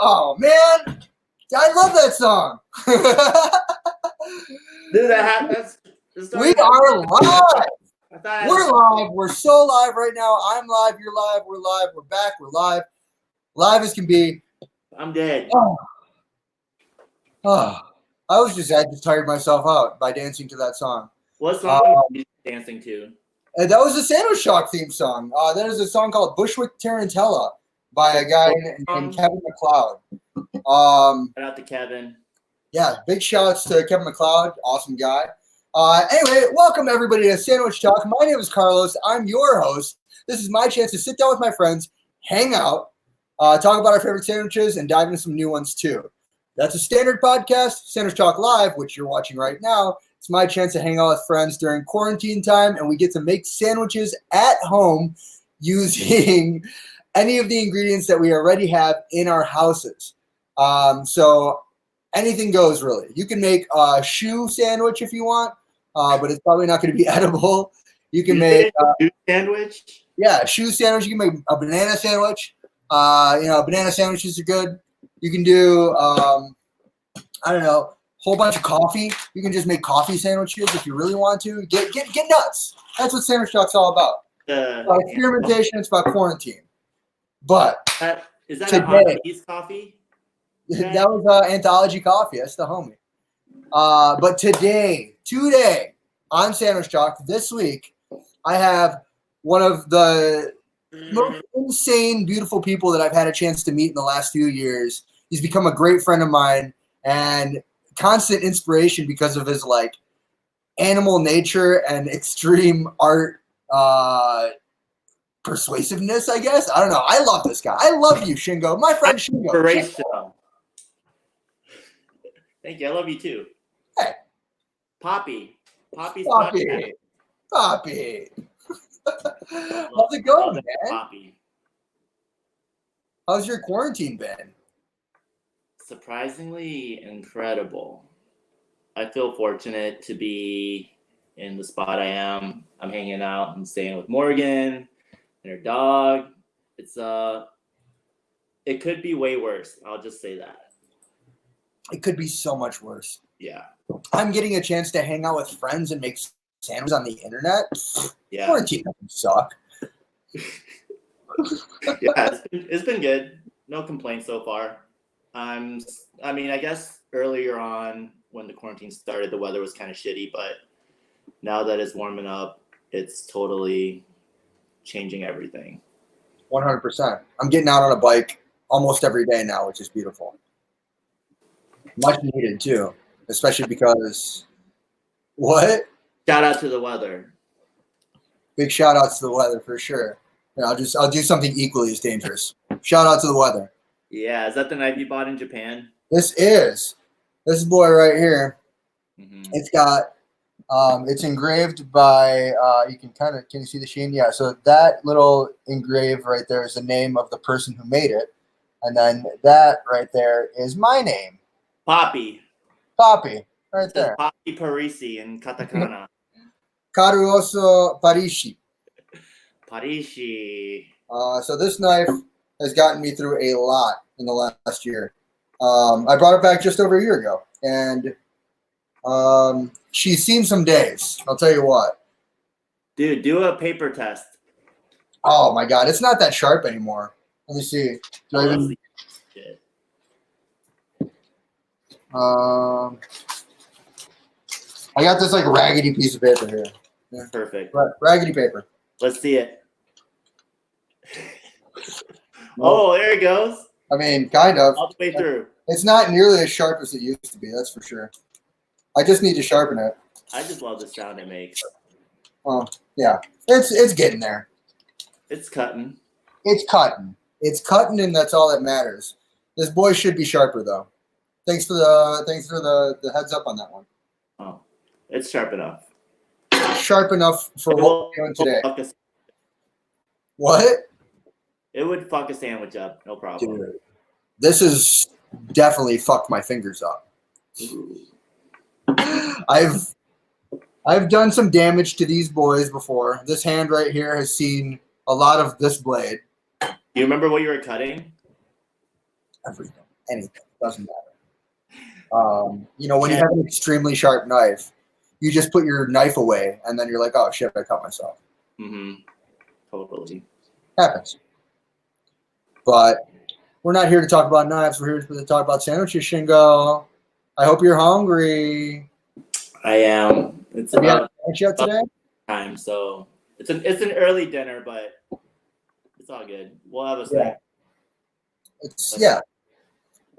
Oh man, I love that song. Dude, that's we are live. We're live. live. We're so live right now. I'm live. You're live. We're live. We're back. We're live. Live as can be. I'm dead. I just tired myself out by dancing to that song. What song are you dancing to? That was the Sandwich Shock theme song. That is a song called Bushwick Tarantella by a guy named Kevin MacLeod. Shout out to Kevin. Yeah, big shouts to Kevin MacLeod. Awesome guy. Anyway, welcome everybody to Sandwich Talk. My name is Carlos. I'm your host. This is my chance to sit down with my friends, hang out, talk about our favorite sandwiches, and dive into some new ones too. That's a standard podcast, Sandwich Talk Live, which you're watching right now. It's my chance to hang out with friends during quarantine time, and we get to make sandwiches at home using any of the ingredients that we already have in our houses. So anything goes, really. You can make a shoe sandwich if you want, but it's probably not going to be edible. You can make a shoe sandwich. Yeah, a shoe sandwich. You can make a banana sandwich. Banana sandwiches are good. You can do, I don't know, a whole bunch of coffee. You can just make coffee sandwiches if you really want to. Get nuts. That's what Sandwich Talk's all about. Experimentation. It's about quarantine. But is that today, a coffee? That was Anthology Coffee. That's the homie. But today on Sandwich Talk this week, I have one of the most insane, beautiful people that I've had a chance to meet in the last few years. He's become a great friend of mine and constant inspiration because of his animal nature and extreme art persuasiveness, I guess. I don't know. I love this guy. I love you, Shingo. My friend Shingo. Shingo. Thank you. I love you too. Hey. Poppy. Poppy. How's it going, man? Poppy. How's your quarantine been? Surprisingly incredible. I feel fortunate to be in the spot I am. I'm hanging out and staying with Morgan and her dog. It could be way worse. I'll just say that. It could be so much worse. Yeah. I'm getting a chance to hang out with friends and make sandwiches on the internet. Yeah. Quarantine doesn't suck. Yeah, it's been good. No complaints so far. I guess earlier on when the quarantine started, the weather was kind of shitty, but now that it's warming up, it's totally changing everything. 100%. I'm getting out on a bike almost every day now, which is beautiful. Much needed too, especially because what? Shout out to the weather. Big shout outs to the weather for sure. Yeah, I'll do something equally as dangerous. Shout out to the weather. Yeah, is that the knife you bought in Japan? This boy right here. Mm-hmm. It's got it's engraved by can you see the sheen? Yeah, so that little engrave right there is the name of the person who made it. And then that right there is my name. Poppy, right there. Poppy Parisi in katakana. Caruoso Parisi. Parisi. So this knife has gotten me through a lot in the last year. I brought it back just over a year ago, and she's seen some days. I'll tell you what. Dude, do a paper test. Oh my God, it's not that sharp anymore. Let me see. Shit. I got this raggedy piece of paper here. Yeah. Perfect. Raggedy paper. Let's see it. Oh, there it goes. I mean, kind of. All the way through. It's not nearly as sharp as it used to be, that's for sure. I just need to sharpen it. I just love the sound it makes. Oh, yeah. It's getting there. It's cutting. It's cutting, and that's all that matters. This boy should be sharper, though. Thanks for the heads up on that one. Oh, it's sharp enough. Sharp enough for what we're doing today. What? It would fuck a sandwich up, no problem. Dude, this is definitely fucked my fingers up. I've done some damage to these boys before. This hand right here has seen a lot of this blade. Do you remember what you were cutting? Everything, anything, doesn't matter. When you have an extremely sharp knife, you just put your knife away, and then you're like, oh shit, I cut myself. Mm-hmm. Totally. Happens. But we're not here to talk about knives. We're here to talk about sandwiches, Shingo. I hope you're hungry. I am. It's Have you had about a sandwich yet today? time, so it's an early dinner, but it's all good. We'll have a snack. Yeah.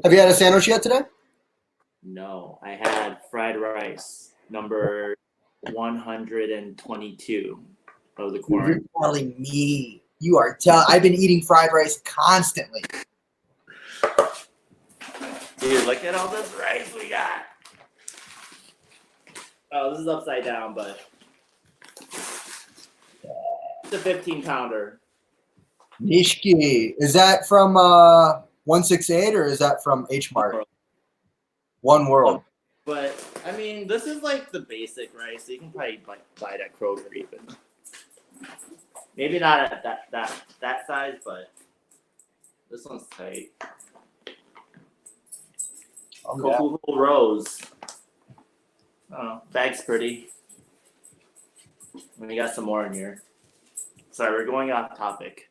Have you had a sandwich yet today? No, I had fried rice, number 122 of the You're quarantine. telling me. You are telling. I've been eating fried rice constantly. Dude, look at all this rice we got. Oh, this is upside down, but it's a 15-pounder. Nishki. Is that from 168 or is that from H Mart? One World. But I mean, this is like the basic rice. So you can probably buy it at Kroger even. Maybe not at that size, but this one's tight. Couple little rows. Oh, bag's pretty. And we got some more in here. Sorry, we're going off topic.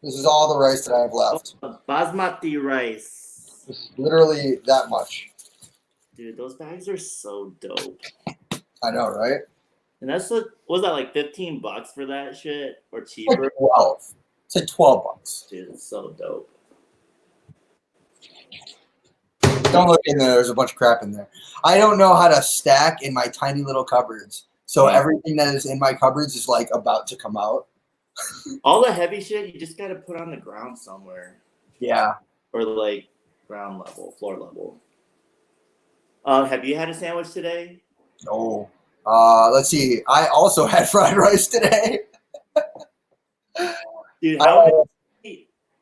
This is all the rice that I have left. Basmati rice. It's literally that much. Dude, those bags are so dope. I know, right? And that's what was that like $15 for that shit or cheaper? Like 12. It's like $12. Dude, it's so dope. Don't look in there. There's a bunch of crap in there. I don't know how to stack in my tiny little cupboards. So everything that is in my cupboards is like about to come out. All the heavy shit you just gotta put on the ground somewhere. Yeah. Or like ground level, floor level. Have you had a sandwich today? No. Let's see. I also had fried rice today. Dude,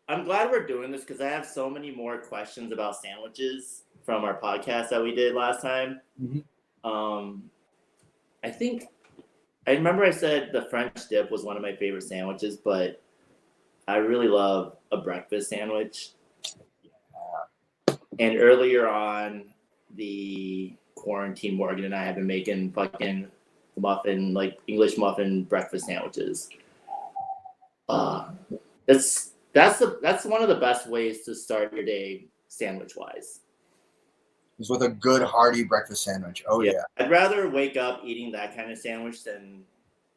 I'm glad we're doing this because I have so many more questions about sandwiches from our podcast that we did last time. Mm-hmm. I remember I said the French dip was one of my favorite sandwiches, but I really love a breakfast sandwich. And earlier on the quarantine, Morgan and I have been making fucking muffin, like English muffin breakfast sandwiches. That's one of the best ways to start your day sandwich wise. It's with a good hearty breakfast sandwich. Oh yeah. I'd rather wake up eating that kind of sandwich than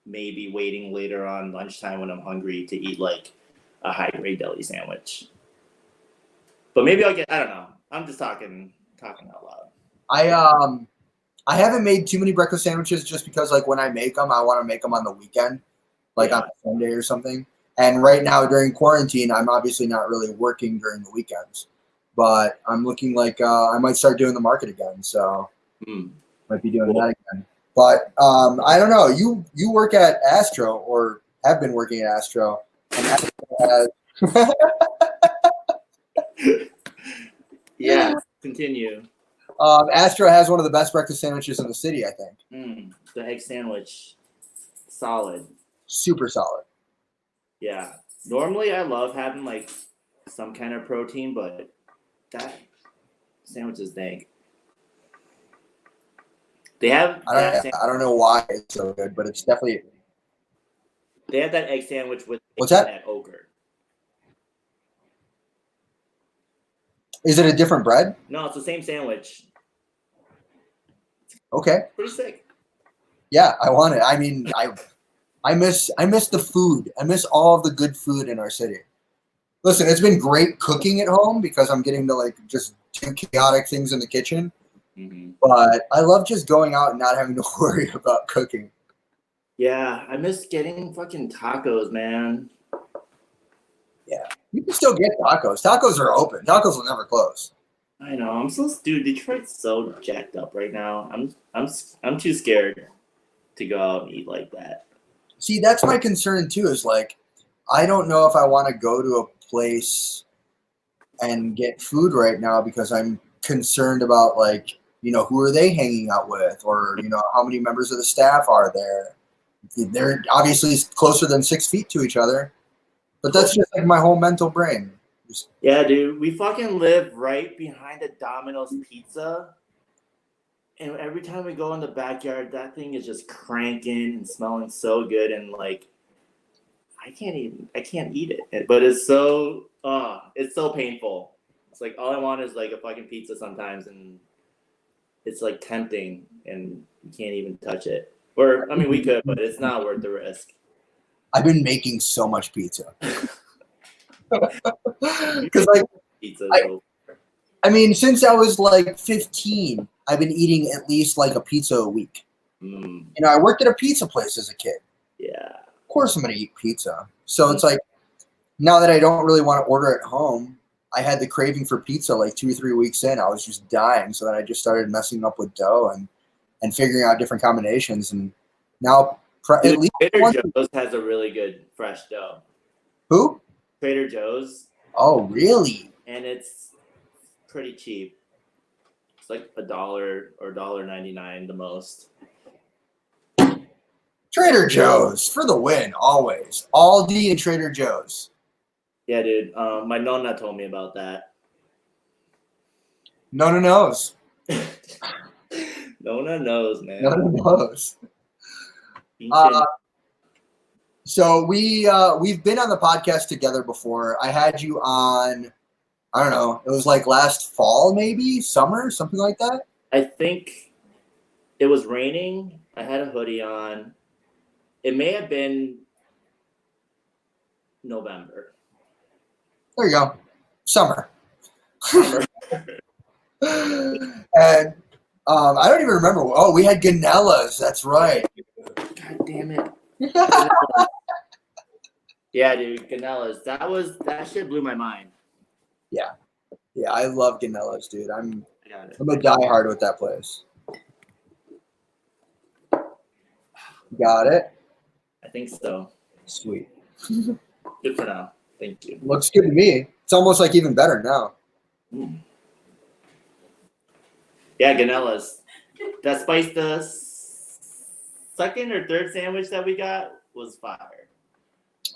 maybe waiting later on lunchtime when I'm hungry to eat like a high grade deli sandwich. But maybe I don't know. I'm just talking out loud. I haven't made too many breakfast sandwiches just because like when I make them, I want to make them on the weekend, like on a Sunday or something. And right now during quarantine, I'm obviously not really working during the weekends, but I'm looking like I might start doing the market again. So might be doing that again. But I don't know. You work at Astro or have been working at Astro, and Astro has yeah. Continue. Astro has one of the best breakfast sandwiches in the city, I think. The egg sandwich, solid. Super solid. Yeah. Normally, I love having like some kind of protein, but that sandwich is dank. They have. I don't know why it's so good, but it's definitely. They have that egg sandwich with what's that? At Ogre. Is it a different bread? No, it's the same sandwich. Okay. Pretty sick. Yeah, I want it. I mean, I miss the food. I miss all of the good food in our city. Listen, it's been great cooking at home because I'm getting to like just do chaotic things in the kitchen. Mm-hmm. But I love just going out and not having to worry about cooking. Yeah, I miss getting fucking tacos, man. Yeah, you can still get tacos. Tacos are open. Tacos will never close. I know. Dude, Detroit's so jacked up right now. I'm too scared to go out and eat like that. See, that's my concern too. Is like, I don't know if I want to go to a place and get food right now because I'm concerned about like, who are they hanging out with, or how many members of the staff are there, they're obviously closer than 6 feet to each other. But that's just like my whole mental brain. Yeah, dude, we fucking live right behind the Domino's Pizza. And every time we go in the backyard, that thing is just cranking and smelling so good. And like, I can't eat it. But it's so painful. It's like, all I want is like a fucking pizza sometimes. And it's like tempting and you can't even touch it. Or, I mean, we could, but it's not worth the risk. I've been making so much pizza. Because like, Pizza. I mean, since I was like 15, I've been eating at least like a pizza a week. You know, I worked at a pizza place as a kid. Yeah. Of course I'm going to eat pizza. So it's like, now that I don't really want to order at home, I had the craving for pizza like 2 or 3 weeks in. I was just dying. So then I just started messing up with dough and figuring out different combinations. And now at least Trader Joe's has a really good fresh dough. Who? Trader Joe's. Oh, really? And it's pretty cheap. It's like $1 or $1.99 the most. Trader Joe's for the win, always. Aldi and Trader Joe's. Yeah, dude. My nonna told me about that. Nona knows. Nona knows, man. Nona knows. So we've been on the podcast together before. I had you on, I don't know, it was like last fall, maybe summer, something like that. I think it was raining. I had a hoodie on. It may have been November. There you go. Summer. And I don't even remember. Oh, we had Ganellas. That's right. God damn it. Yeah, dude, Ganellas. That shit blew my mind. Yeah. Yeah, I love Ganellas, dude. I'm a diehard with that place. Got it? I think so. Sweet. Good for now. Thank you. Looks good to me. It's almost like even better now. Yeah, Ganellas. That spice, the second or third sandwich that we got was fire.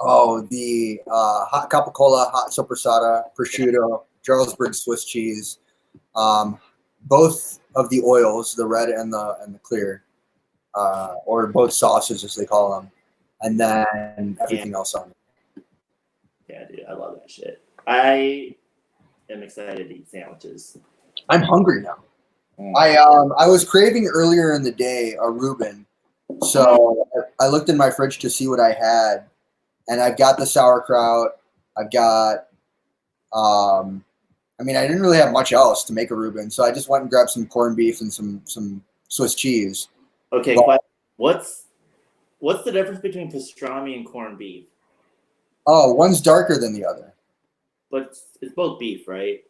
Oh, the hot capicola, hot sopressata, prosciutto, Jarlsberg Swiss cheese, both of the oils, the red and the clear, or both sauces as they call them, and then everything else on it. Yeah, dude, I love that shit. I am excited to eat sandwiches. I'm hungry now. I was craving earlier in the day a Reuben, so I looked in my fridge to see what I had, and I've got the sauerkraut. I've got, I mean, I didn't really have much else to make a Reuben, so I just went and grabbed some corned beef and some Swiss cheese. Okay, what's the difference between pastrami and corned beef? Oh, one's darker than the other. But it's both beef, right?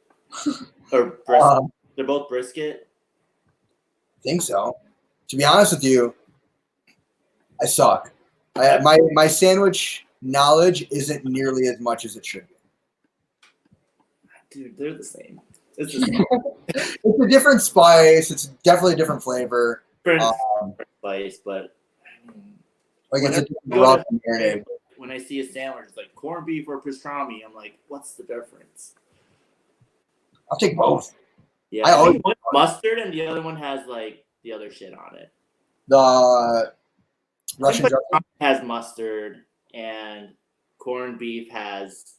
Or brisket? They're both brisket? I think so. To be honest with you, I suck. My sandwich knowledge isn't nearly as much as it should be. Dude, they're the same. It's the same. It's a different spice. It's definitely a different flavor. Different spice, but like it's a different raw marinade. When I see a sandwich, it's like corned beef or pastrami. I'm like, what's the difference? I'll take both. Yeah, I think one's mustard and the other one has like the other shit on it. The Russian dressing has mustard and corned beef has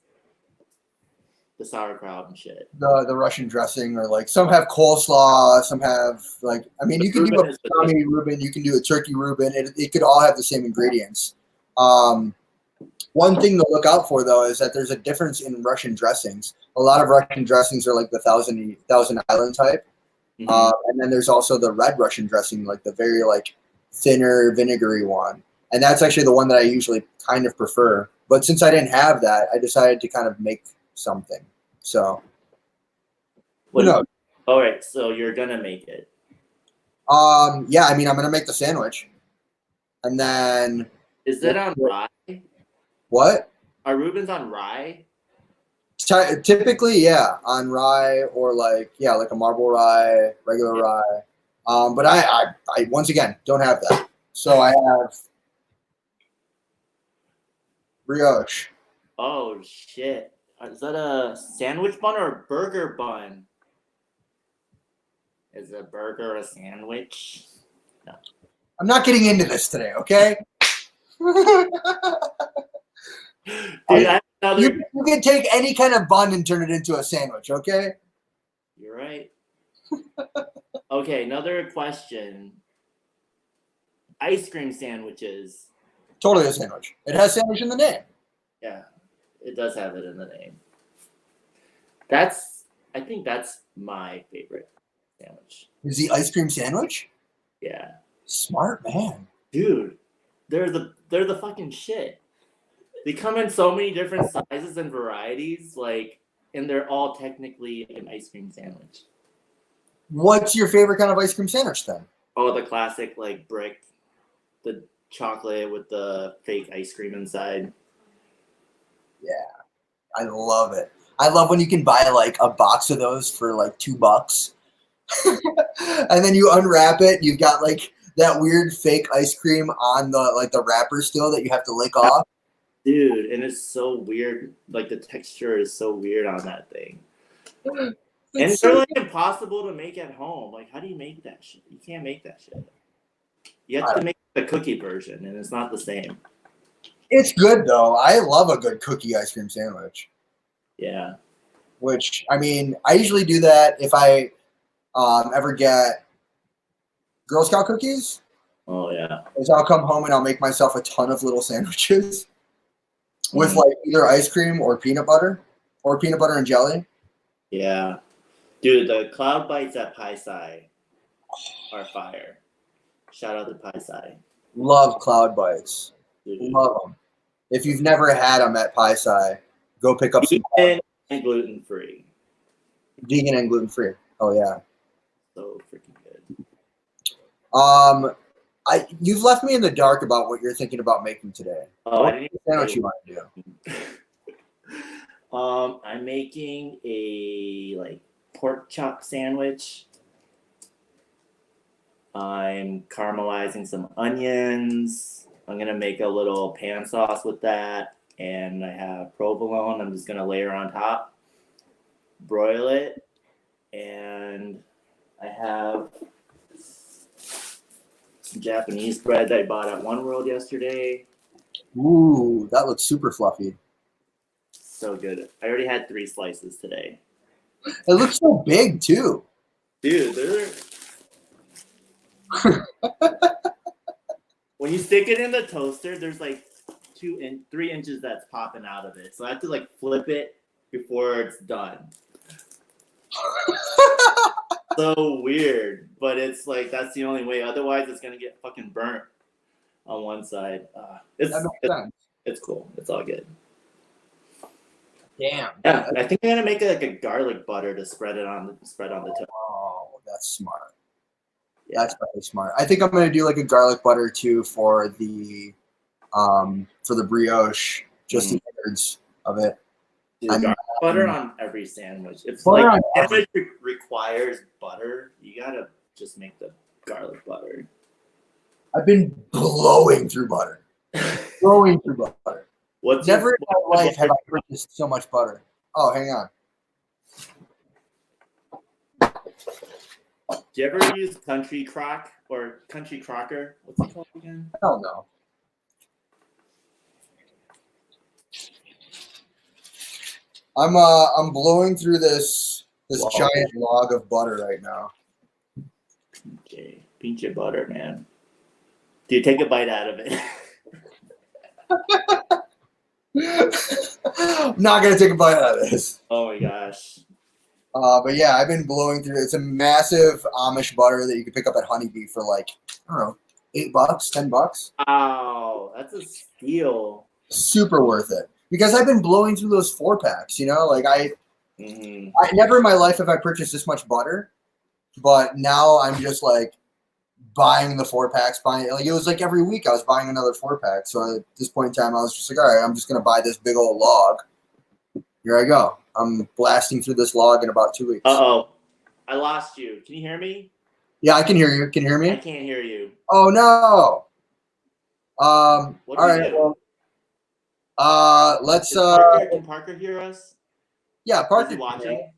the sauerkraut and shit. The Russian dressing, or like some have coleslaw, some have like, I mean, you can do a pastrami Reuben, you can do a turkey Reuben. It could all have the same ingredients. One thing to look out for though is that there's a difference in Russian dressings. A lot of Russian dressings are like the Thousand Island type, and then there's also the red Russian dressing, like the very like thinner vinegary one, and that's actually the one that I usually kind of prefer. But since I didn't have that, I decided to kind of make something. So, all right, so you're gonna make it. Yeah, I mean, I'm gonna make the sandwich, and then is it on rye? What? Are Reubens on rye? Typically, yeah, on rye or like a marble rye, regular rye. But I once again don't have that. So I have Brioche. Oh shit! Is that a sandwich bun or a burger bun? Is a burger a sandwich? No. I'm not getting into this today, okay? Dude, you can take any kind of bun and turn it into a sandwich, okay? You're right. Okay, another question. Ice cream sandwiches. Totally a sandwich. It has sandwich in the name. Yeah, it does have it in the name. I think that's my favorite sandwich. Is the ice cream sandwich? Yeah. Smart man. Dude, they're the fucking shit. They come in so many different sizes and varieties, and they're all technically an ice cream sandwich. What's your favorite kind of ice cream sandwich then? Oh, the classic brick, the chocolate with the fake ice cream inside. Yeah, I love it. I love when you can buy a box of those for $2. And then you unwrap it, you've got that weird fake ice cream on the wrapper still that you have to lick off. Dude, and it's so weird. The texture is so weird on that thing. And they're impossible to make at home. How do you make that shit? You can't make that shit. You have to make the cookie version, and it's not the same. It's good though. I love a good cookie ice cream sandwich. Yeah. Which I usually do that if I ever get Girl Scout cookies. Oh yeah. So I'll come home and I'll make myself a ton of little sandwiches with either ice cream or peanut butter and jelly. Yeah. Dude, the cloud bites at Parisi are fire. Shout out to Parisi. Love cloud bites. Dude. Love them. If you've never had them at Parisi, go pick up some. Vegan and gluten free. Vegan and gluten free. Oh yeah. So freaking good. You've left me in the dark about what you're thinking about making today. Oh, I didn't know what you want to do. I'm making a pork chop sandwich. I'm caramelizing some onions. I'm gonna make a little pan sauce with that, and I have provolone. I'm just gonna layer on top, broil it, and I have some Japanese bread that I bought at One World yesterday. Ooh, that looks super fluffy. So good. I already had 3 slices today. It looks so big too. Dude, they're when you stick it in the toaster, there's 3 inches that's popping out of it. So I have to flip it before it's done. So weird, but it's that's the only way. Otherwise, it's gonna get fucking burnt on one side. That makes sense. It's cool. It's all good. Damn. Yeah, I think I'm gonna make a garlic butter to spread on the toast. Oh, that's smart. Yeah. That's definitely smart. I think I'm gonna do a garlic butter too for the brioche, just the innards of it. Dude, garlic butter on every sandwich. If sandwich requires butter, you gotta just make the garlic butter. I've been blowing through butter. Never in my life have I purchased so much butter. Oh, hang on. Do you ever use Country Crock or Country Crocker? What's it called again? Hell no. I'm blowing through this giant log of butter right now. Okay, pinche butter, man. Dude, take a bite out of it. I'm not gonna take a bite out of this. Oh my gosh. But yeah, I've been blowing through. It's a massive Amish butter that you can pick up at Honeybee for I don't know, $8, $10. Wow, that's a steal. Super worth it because I've been blowing through those 4-packs. I never in my life have I purchased this much butter, but now I'm just buying the 4-packs. It was every week I was buying another 4-pack. So at this point in time, I was just all right, I'm just gonna buy this big old log. Here I go. I'm blasting through this log in about 2 weeks. Uh-oh. I lost you. Can you hear me? Yeah, I can hear you. Can you hear me? I can't hear you. Oh no. All right. Well, Let's. Can Parker hear us? Yeah, Is Parker. he watching?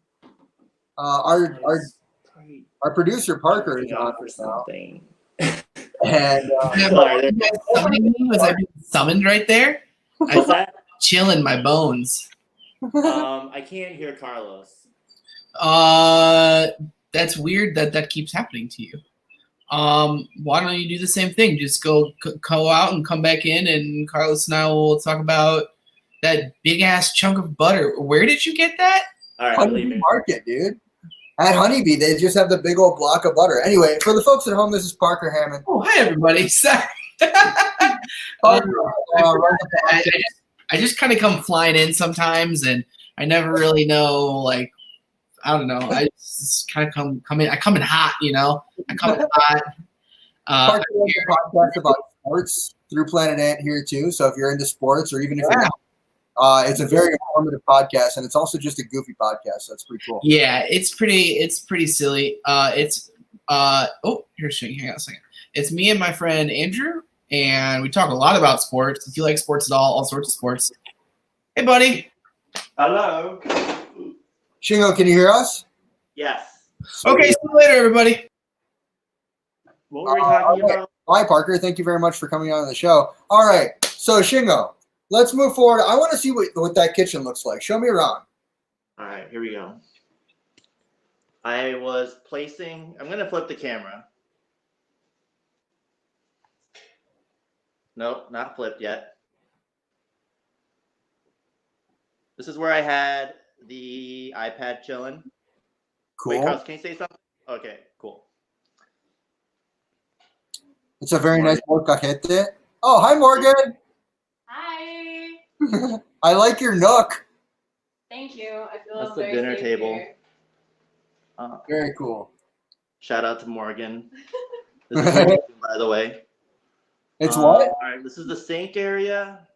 Our producer Parker is Looking on out for something. and Sorry, Summoning me? Was I being summoned right there? what's that? Chilling my bones. I can't hear Carlos. That's weird that keeps happening to you. Why don't you do the same thing? Just go out and come back in, and Carlos and I will talk about that big ass chunk of butter. Where did you get that? All right, Honeybee Market, dude. At Honeybee, they just have the big old block of butter. Anyway, for the folks at home, this is Parker Hammond. Oh, hi everybody. Sorry. Parker, I just kind of come flying in sometimes, and I never really know, like, I don't know. I just kind of come in. I come in hot, you know. I come in hot. Parker does a podcast about sports through Planet Ant here too. So if you're into sports, or even if you're not, it's a very informative podcast, and it's also just a goofy podcast. So that's pretty cool. Yeah, it's pretty silly. Oh, here's Shingo. Hang on a second. It's me and my friend Andrew, and we talk a lot about sports. If you like sports at all sorts of sports. Hey, buddy. Hello. Shingo, can you hear us? Yes. Okay, see you later, everybody. What were we talking about? Hi, Parker. Thank you very much for coming on the show. All right, so Shingo, let's move forward. I want to see what that kitchen looks like. Show me around. All right, here we go. I was placing. I'm gonna flip the camera. Nope, not flipped yet. This is where I had the iPad chilling. Cool. Wait, Carlos, can you say something? Okay, cool. It's a very nice molcajete. Oh, hi, Morgan. Hi. I like your nook. Thank you. I feel That's the very dinner safe table. here. Very cool. Shout out to Morgan. This is Morgan, by the way. It's what? All right, this is the sink area.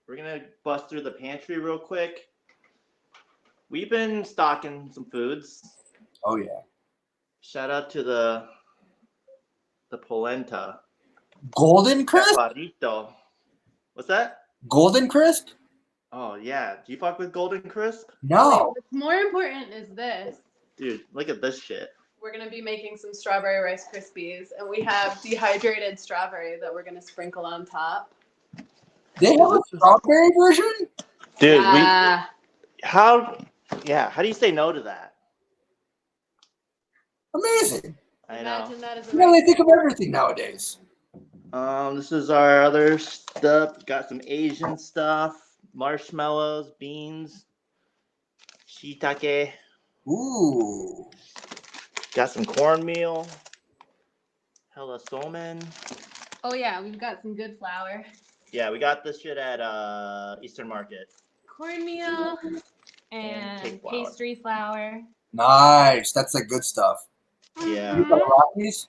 We're gonna bust through the pantry real quick. We've been stocking some foods. Oh yeah. Shout out to the polenta. Golden crisp? Chaparrito. What's that? Golden crisp? Oh yeah. Do you fuck with Golden Crisp? No. What's more important is this. Dude, look at this shit. We're going to be making some strawberry Rice Krispies, and we have dehydrated strawberry that we're going to sprinkle on top. They have a strawberry version? Dude, Ah, how do you say no to that? Amazing. I know. imagine that as a You know, they Rice think of Krispie. everything nowadays. This is our other stuff. Got some Asian stuff. Marshmallows, beans, shiitake. Ooh. Got some cornmeal. Hella somen. Oh, yeah, we've got some good flour. Yeah, we got this shit at Eastern Market. Cornmeal And cake and flour. pastry flour. Nice. That's the good stuff. Yeah. You get that at Rockies?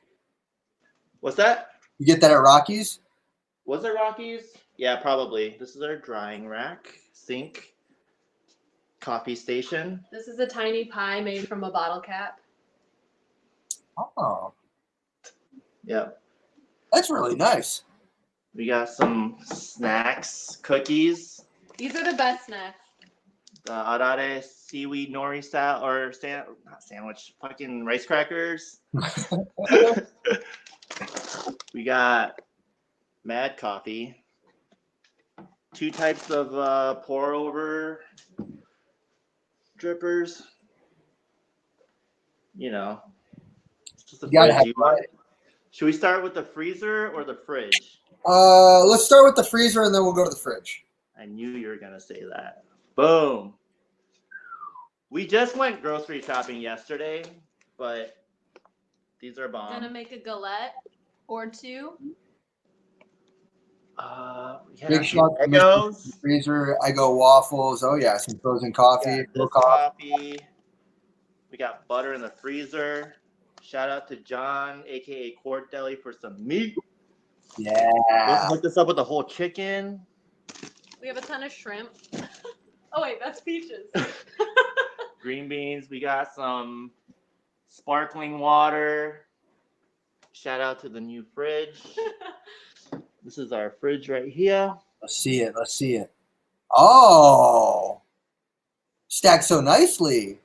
What's that? You get that at Rockies? Was it Rockies? Yeah, probably. This is our drying rack, sink, coffee station. This is a tiny pie made from a bottle cap. Oh, Yep. that's really nice. We got some snacks, cookies, These are the best snacks. the arare seaweed nori style, or not sandwich, fucking rice crackers. We got mad coffee. 2 types of pour over drippers. You know, it's just a You gotta fridge. have You want- Should we start with the freezer or the fridge? Let's start with the freezer and then we'll go to the fridge. I knew you were gonna say that. Boom. We just went grocery shopping yesterday, but these are bomb. Gonna make a galette or two. Yeah, Big shot from Eggos. the freezer. I go waffles. Oh yeah, some frozen coffee. Yeah, Real this coffee. coffee. We got butter in the freezer. Shout out to John, aka Court Deli, for some meat. Yeah. Let's hook this up with a whole chicken. We have a ton of shrimp. Oh wait, that's peaches. Green beans. We got some sparkling water. Shout out to the new fridge. This is our fridge right here. Let's see it. Let's see it. Oh, stacked so nicely.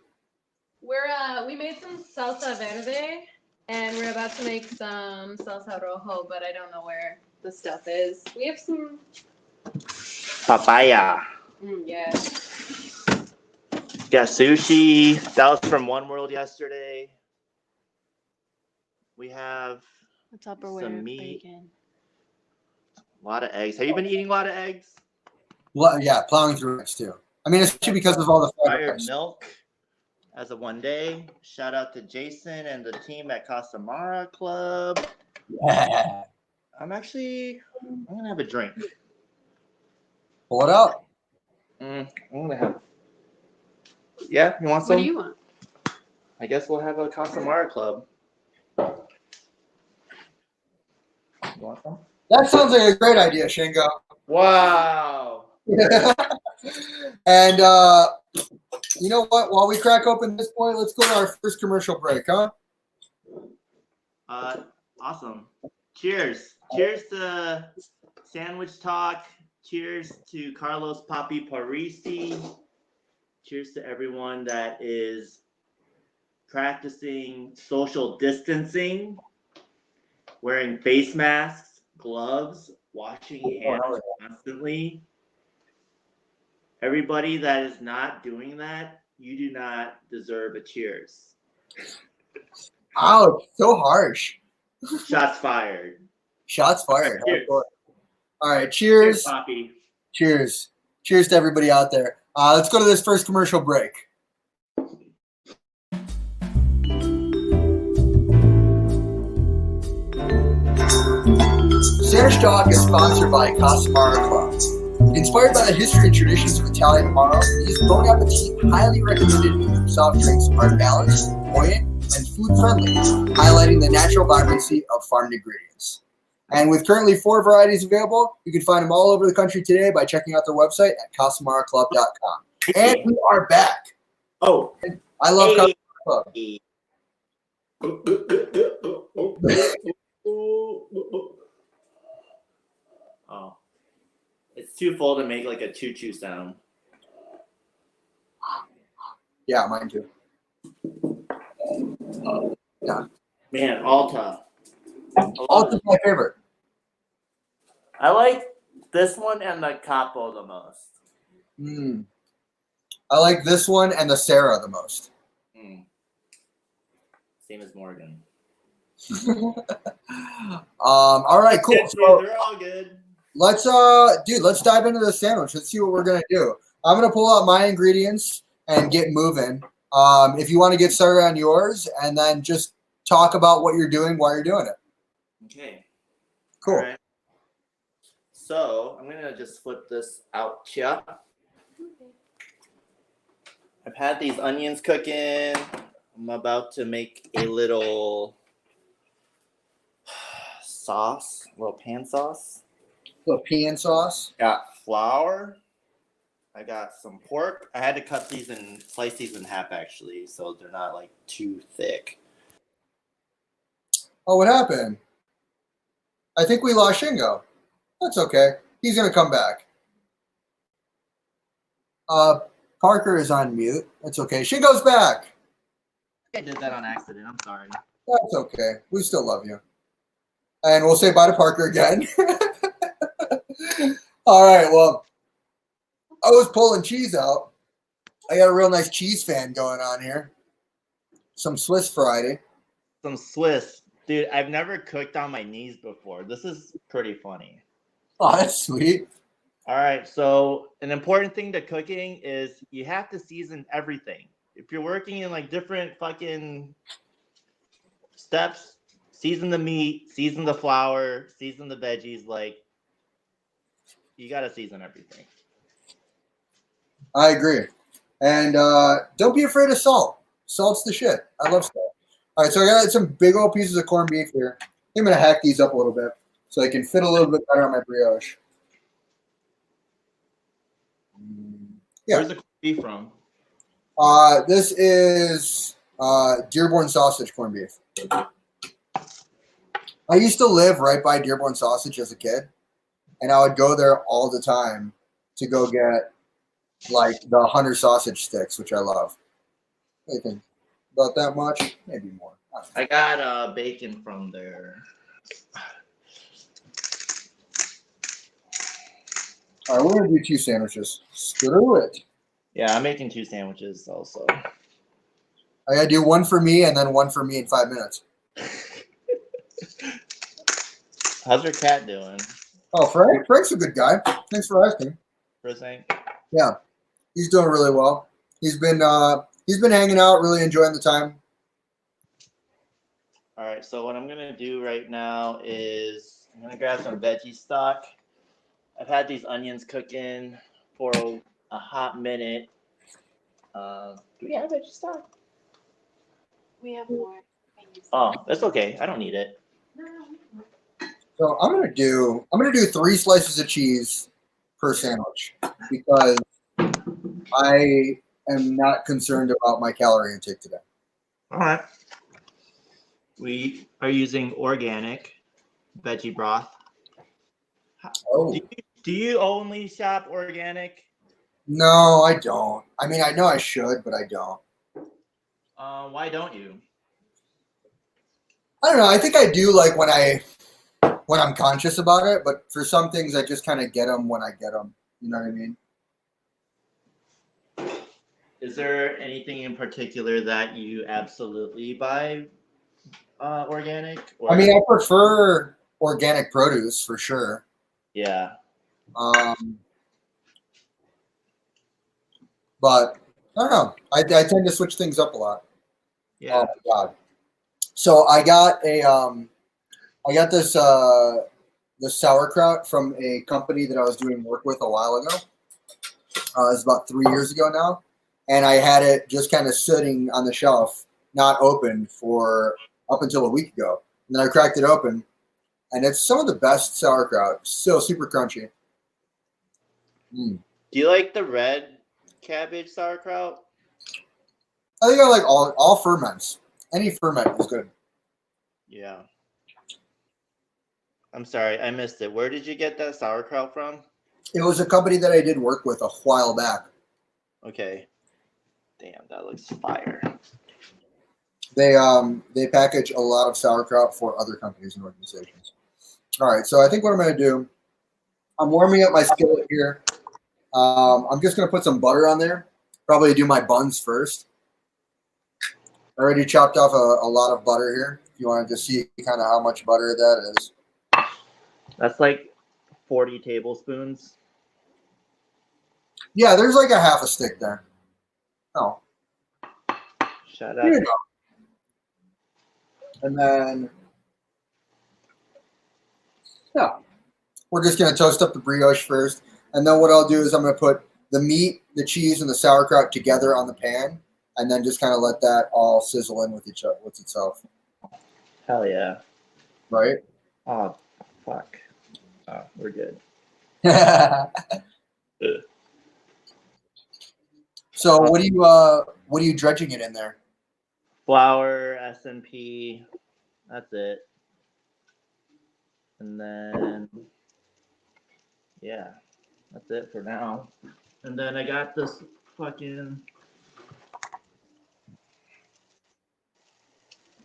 We made some salsa verde, and we're about to make some salsa rojo, but I don't know where the stuff is. We have some Papaya. yeah. Got sushi. That was from One World yesterday. We have A Tupperware some meat. bacon. A lot of eggs. Have you been eating a lot of eggs? Well, yeah, plowing through eggs too. I mean, especially because of all the fried Fired rice. milk as a one day. Shout out to Jason and the team at Casamara Club. Yeah. I'm gonna have a drink. Pull it out. I'm gonna have. Yeah, you want some? What do you want? I guess we'll have a Casamara Club. You want some? That sounds like a great idea, Shingo. Wow. And you know what? While we crack open this point, let's go to our first commercial break, huh? Awesome. Cheers. Cheers to Sandwich Talk. Cheers to Carlos Papi Parisi. Cheers to everyone that is practicing social distancing, wearing face masks, gloves, washing hands constantly. Everybody that is not doing that, you do not deserve a cheers. Ouch, so harsh. Shots fired. Shots fired. Cheers. All right, cheers. Cheers, Poppy. Cheers. Cheers to everybody out there. Let's go to this first commercial break. Sandwich Talk is sponsored by Casamara Club. Inspired by the history and traditions of Italian Amaro, these Bon Appetit highly recommended soft drinks are balanced, buoyant, and food-friendly, highlighting the natural vibrancy of farmed ingredients. And with currently 4 varieties available, you can find them all over the country today by checking out their website at CasamaraClub.com. And we are back. Oh, I love hey. Casamara Club. Oh, it's too full to make like a choo-choo sound. Yeah, mine too. Yeah. Man, Alta. Alta's my favorite. I like this one and the Capo the most. I like this one and the Sarah the most. Same as Morgan. All right, cool. So they're all good. let's dive into the sandwich. Let's see what we're gonna do. I'm gonna pull out my ingredients and get moving. If you want to get started on yours, and then just talk about what you're doing while you're doing it. Okay. Cool. All right. So I'm gonna just flip this out here. I've had these onions cooking. I'm about to make a little sauce, a little pan sauce. A little peon sauce. Got flour. I got some pork. I had to slice these in half actually, so they're not like too thick. Oh, what happened? I think we lost Shingo. That's okay. He's gonna come back. Parker is on mute. That's okay. Shingo's back. I did that on accident. I'm sorry. That's okay. We still love you. And we'll say bye to Parker again. All right. Well, I was pulling cheese out. I got a real nice cheese fan going on here. Some Swiss Friday. Some Swiss. Dude, I've never cooked on my knees before. This is pretty funny. Oh, that's sweet. All right. So an important thing to cooking is you have to season everything. If you're working in like different fucking steps, season the meat, season the flour, season the veggies. Like, you got to season everything. I agree. And don't be afraid of salt. Salt's the shit. I love salt. All right, so I got some big old pieces of corned beef here. I'm going to hack these up a little bit so they can fit a little bit better on my brioche. Yeah. Where's the corned beef from? This is Dearborn Sausage corned beef. I used to live right by Dearborn Sausage as a kid, and I would go there all the time to go get like the Hunter sausage sticks, which I love. What do you think? About that much? Maybe more. I don't know. I got bacon from there. All right, we're gonna do 2 sandwiches. Screw it. Yeah, I'm making 2 sandwiches also. I gotta do 1 for me and then 1 for me in 5 minutes. How's your cat doing? Oh, Frank? Frank's a good guy. Thanks for asking. Frank? Yeah, he's doing really well. He's been hanging out, really enjoying the time. All right, so what I'm gonna do right now is I'm gonna grab some veggie stock. I've had these onions cooking for a hot minute. Do we have veggie stock? We have more. Oh, that's okay. I don't need it. So I'm gonna do 3 slices of cheese per sandwich because I am not concerned about my calorie intake today. All right. We are using organic veggie broth. Oh Do you only shop organic? no, I don't. I mean, I know I should, but I don't. Why don't you? I don't know. I think I do like when I'm conscious about it, but for some things I just kind of get them when I get them. You know what I mean? Is there anything in particular that you absolutely buy organic? Or I mean, I prefer organic produce for sure. yeah. But I don't know. I tend to switch things up a lot. Yeah. Oh my god! So I got this sauerkraut from a company that I was doing work with a while ago. It was about 3 years ago now, and I had it just kind of sitting on the shelf, not open for up until a week ago. And then I cracked it open, and it's some of the best sauerkraut. Still super crunchy. Mm. Do you like the red cabbage sauerkraut? I think I like all ferments. Any ferment is good. Yeah. I'm sorry, I missed it. Where did you get that sauerkraut from? It was a company that I did work with a while back. Okay. Damn, that looks fire. They package a lot of sauerkraut for other companies and organizations. All right, so I think what I'm going to do, I'm warming up my skillet here. I'm just going to put some butter on there. Probably do my buns first. I already chopped off a lot of butter here. If you want to just see kind of how much butter that is. That's like 40 tablespoons. Yeah, there's like a half a stick there. Oh, Shut here you up. go. And then, yeah, we're just going to toast up the brioche first. And then what I'll do is I'm going to put the meat, the cheese, and the sauerkraut together on the pan, and then just kind of let that all sizzle in with itself. Hell yeah. Right? Oh, fuck. Oh, we're good. So what are you dredging it in there? Flour, S&P. That's it. And then, yeah, that's it for now. And then I got this fucking,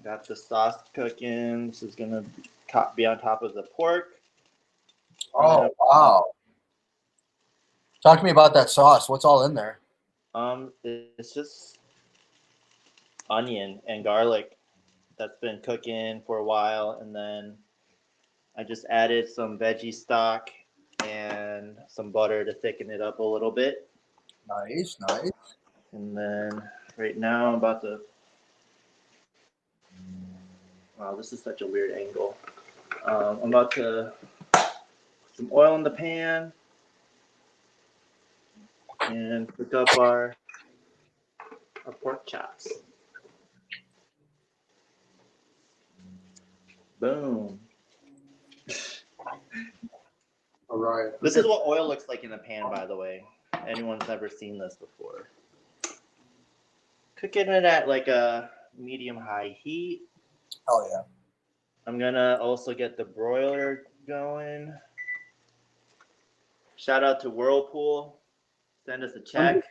got the sauce cooking. This is gonna be on top of the pork. Oh wow! Talk to me about that sauce. What's all in there? It's just onion and garlic that's been cooking for a while, and then I just added some veggie stock and some butter to thicken it up a little bit. Nice. And then right now I'm about to. Wow, this is such a weird angle. I'm about to put some oil in the pan and cook up our pork chops. Boom. All right. This is what oil looks like in a pan, by the way. Anyone's never seen this before. Cooking it at like a medium-high heat. Hell yeah. I'm gonna also get the broiler going. Shout out to Whirlpool. Send us a check.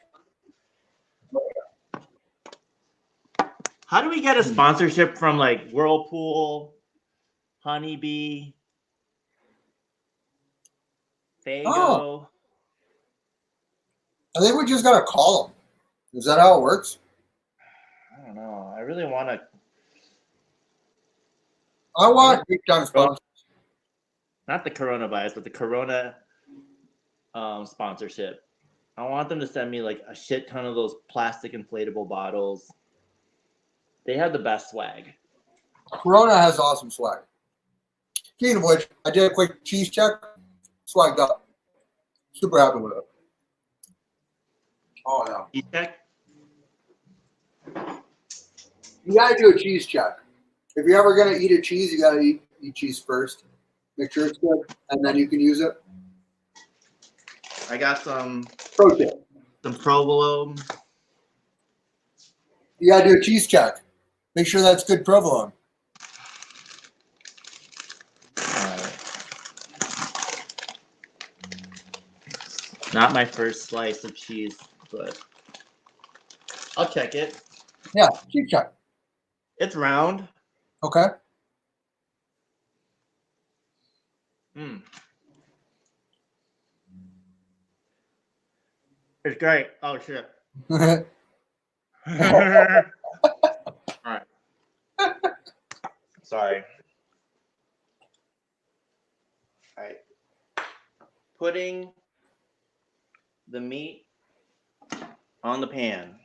How do we get a sponsorship from like Whirlpool, Honeybee, Fago? Oh. I think we just gotta call them. Is that how it works? I don't know. I really want to. I want big time sponsors. Not the coronavirus, but the Corona sponsorship. I want them to send me like a shit ton of those plastic inflatable bottles. They have the best swag. Corona has awesome swag. Speaking of which, I did a quick cheese check. Swagged up. Super happy with it. Oh yeah. You check? You gotta do a cheese check. If you're ever gonna eat a cheese, you gotta eat cheese first. Make sure it's good, and then you can use it. I got some Pro tip. some provolone. You gotta do a cheese check. Make sure that's good provolone. Not my first slice of cheese, but I'll check it. Yeah, cheese check. It's round. Okay. It's great. Oh shit. All right. Sorry. All right. Putting the meat on the pan.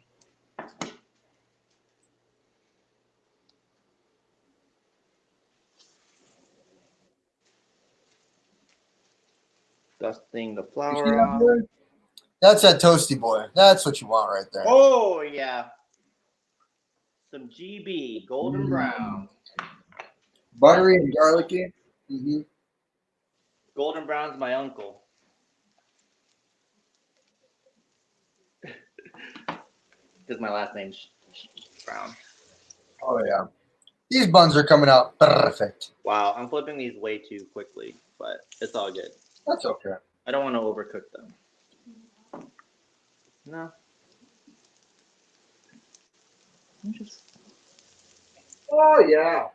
Dusting the flour off. That's that toasty boy. That's what you want right there. Oh yeah. Some GB golden brown. Buttery and garlicky. Mm-hmm. Golden brown's my uncle. Because my last name's Brown. Oh yeah. These buns are coming out perfect. Wow, I'm flipping these way too quickly, but it's all good. That's okay. I don't want to overcook them. No. Oh yeah.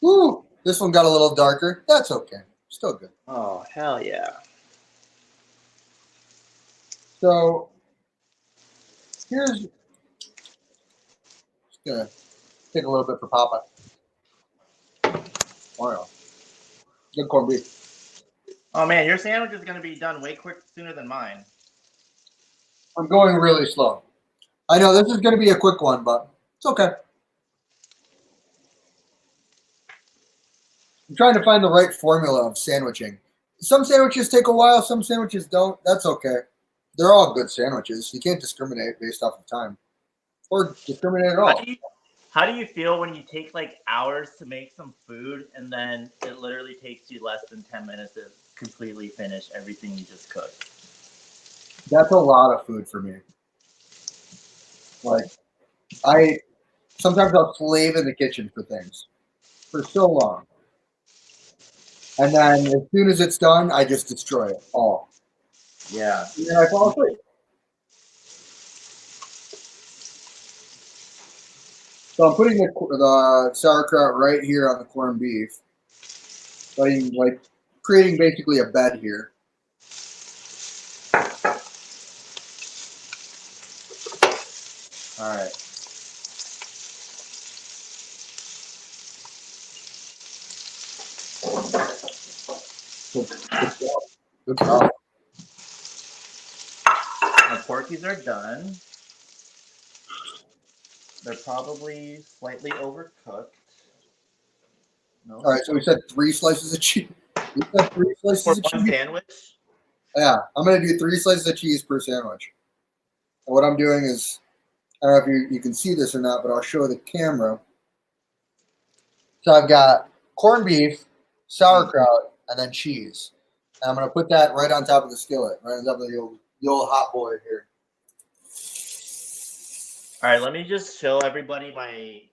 Woo! This one got a little darker. That's okay. Still good. Oh, hell yeah. So here's just gonna take a little bit for Papa. Oh yeah. Good corned beef. Oh man, your sandwich is gonna be done way sooner than mine. I'm going really slow. I know this is gonna be a quick one, but it's okay. I'm trying to find the right formula of sandwiching. Some sandwiches take a while, some sandwiches don't. That's okay. They're all good sandwiches. You can't discriminate based off of time. Or discriminate at all. How do you feel when you take like hours to make some food and then it literally takes you less than 10 minutes to completely finish everything you just cooked? That's a lot of food for me. Like, sometimes I'll slave in the kitchen for things for so long. And then as soon as it's done, I just destroy it all. Yeah. And then I fall asleep. So I'm putting the sauerkraut right here on the corned beef. Like creating basically a bed here. All right. Good job. My porkies are done. They're probably slightly overcooked. No. All right, so we said 3 slices of cheese. We said 3 slices For of one cheese. sandwich? Yeah, I'm gonna do 3 slices of cheese per sandwich. And what I'm doing is, I don't know if you can see this or not, but I'll show the camera. So I've got corned beef, sauerkraut, and then cheese. And I'm gonna put that right on top of the skillet, right on top of the old hot boy here. All right, let me just show everybody my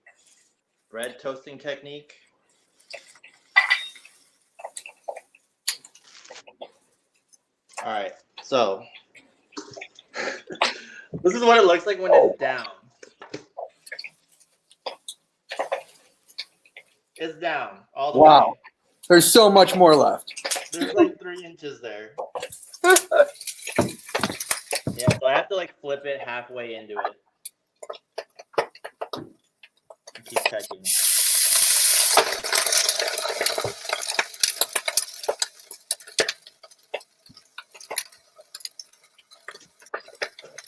bread toasting technique. All right, so This is what it looks like when it's down. It's down all the Wow. way. There's so much more left. There's like 3 inches there. Yeah, so I have to like flip it halfway into it. And keep checking.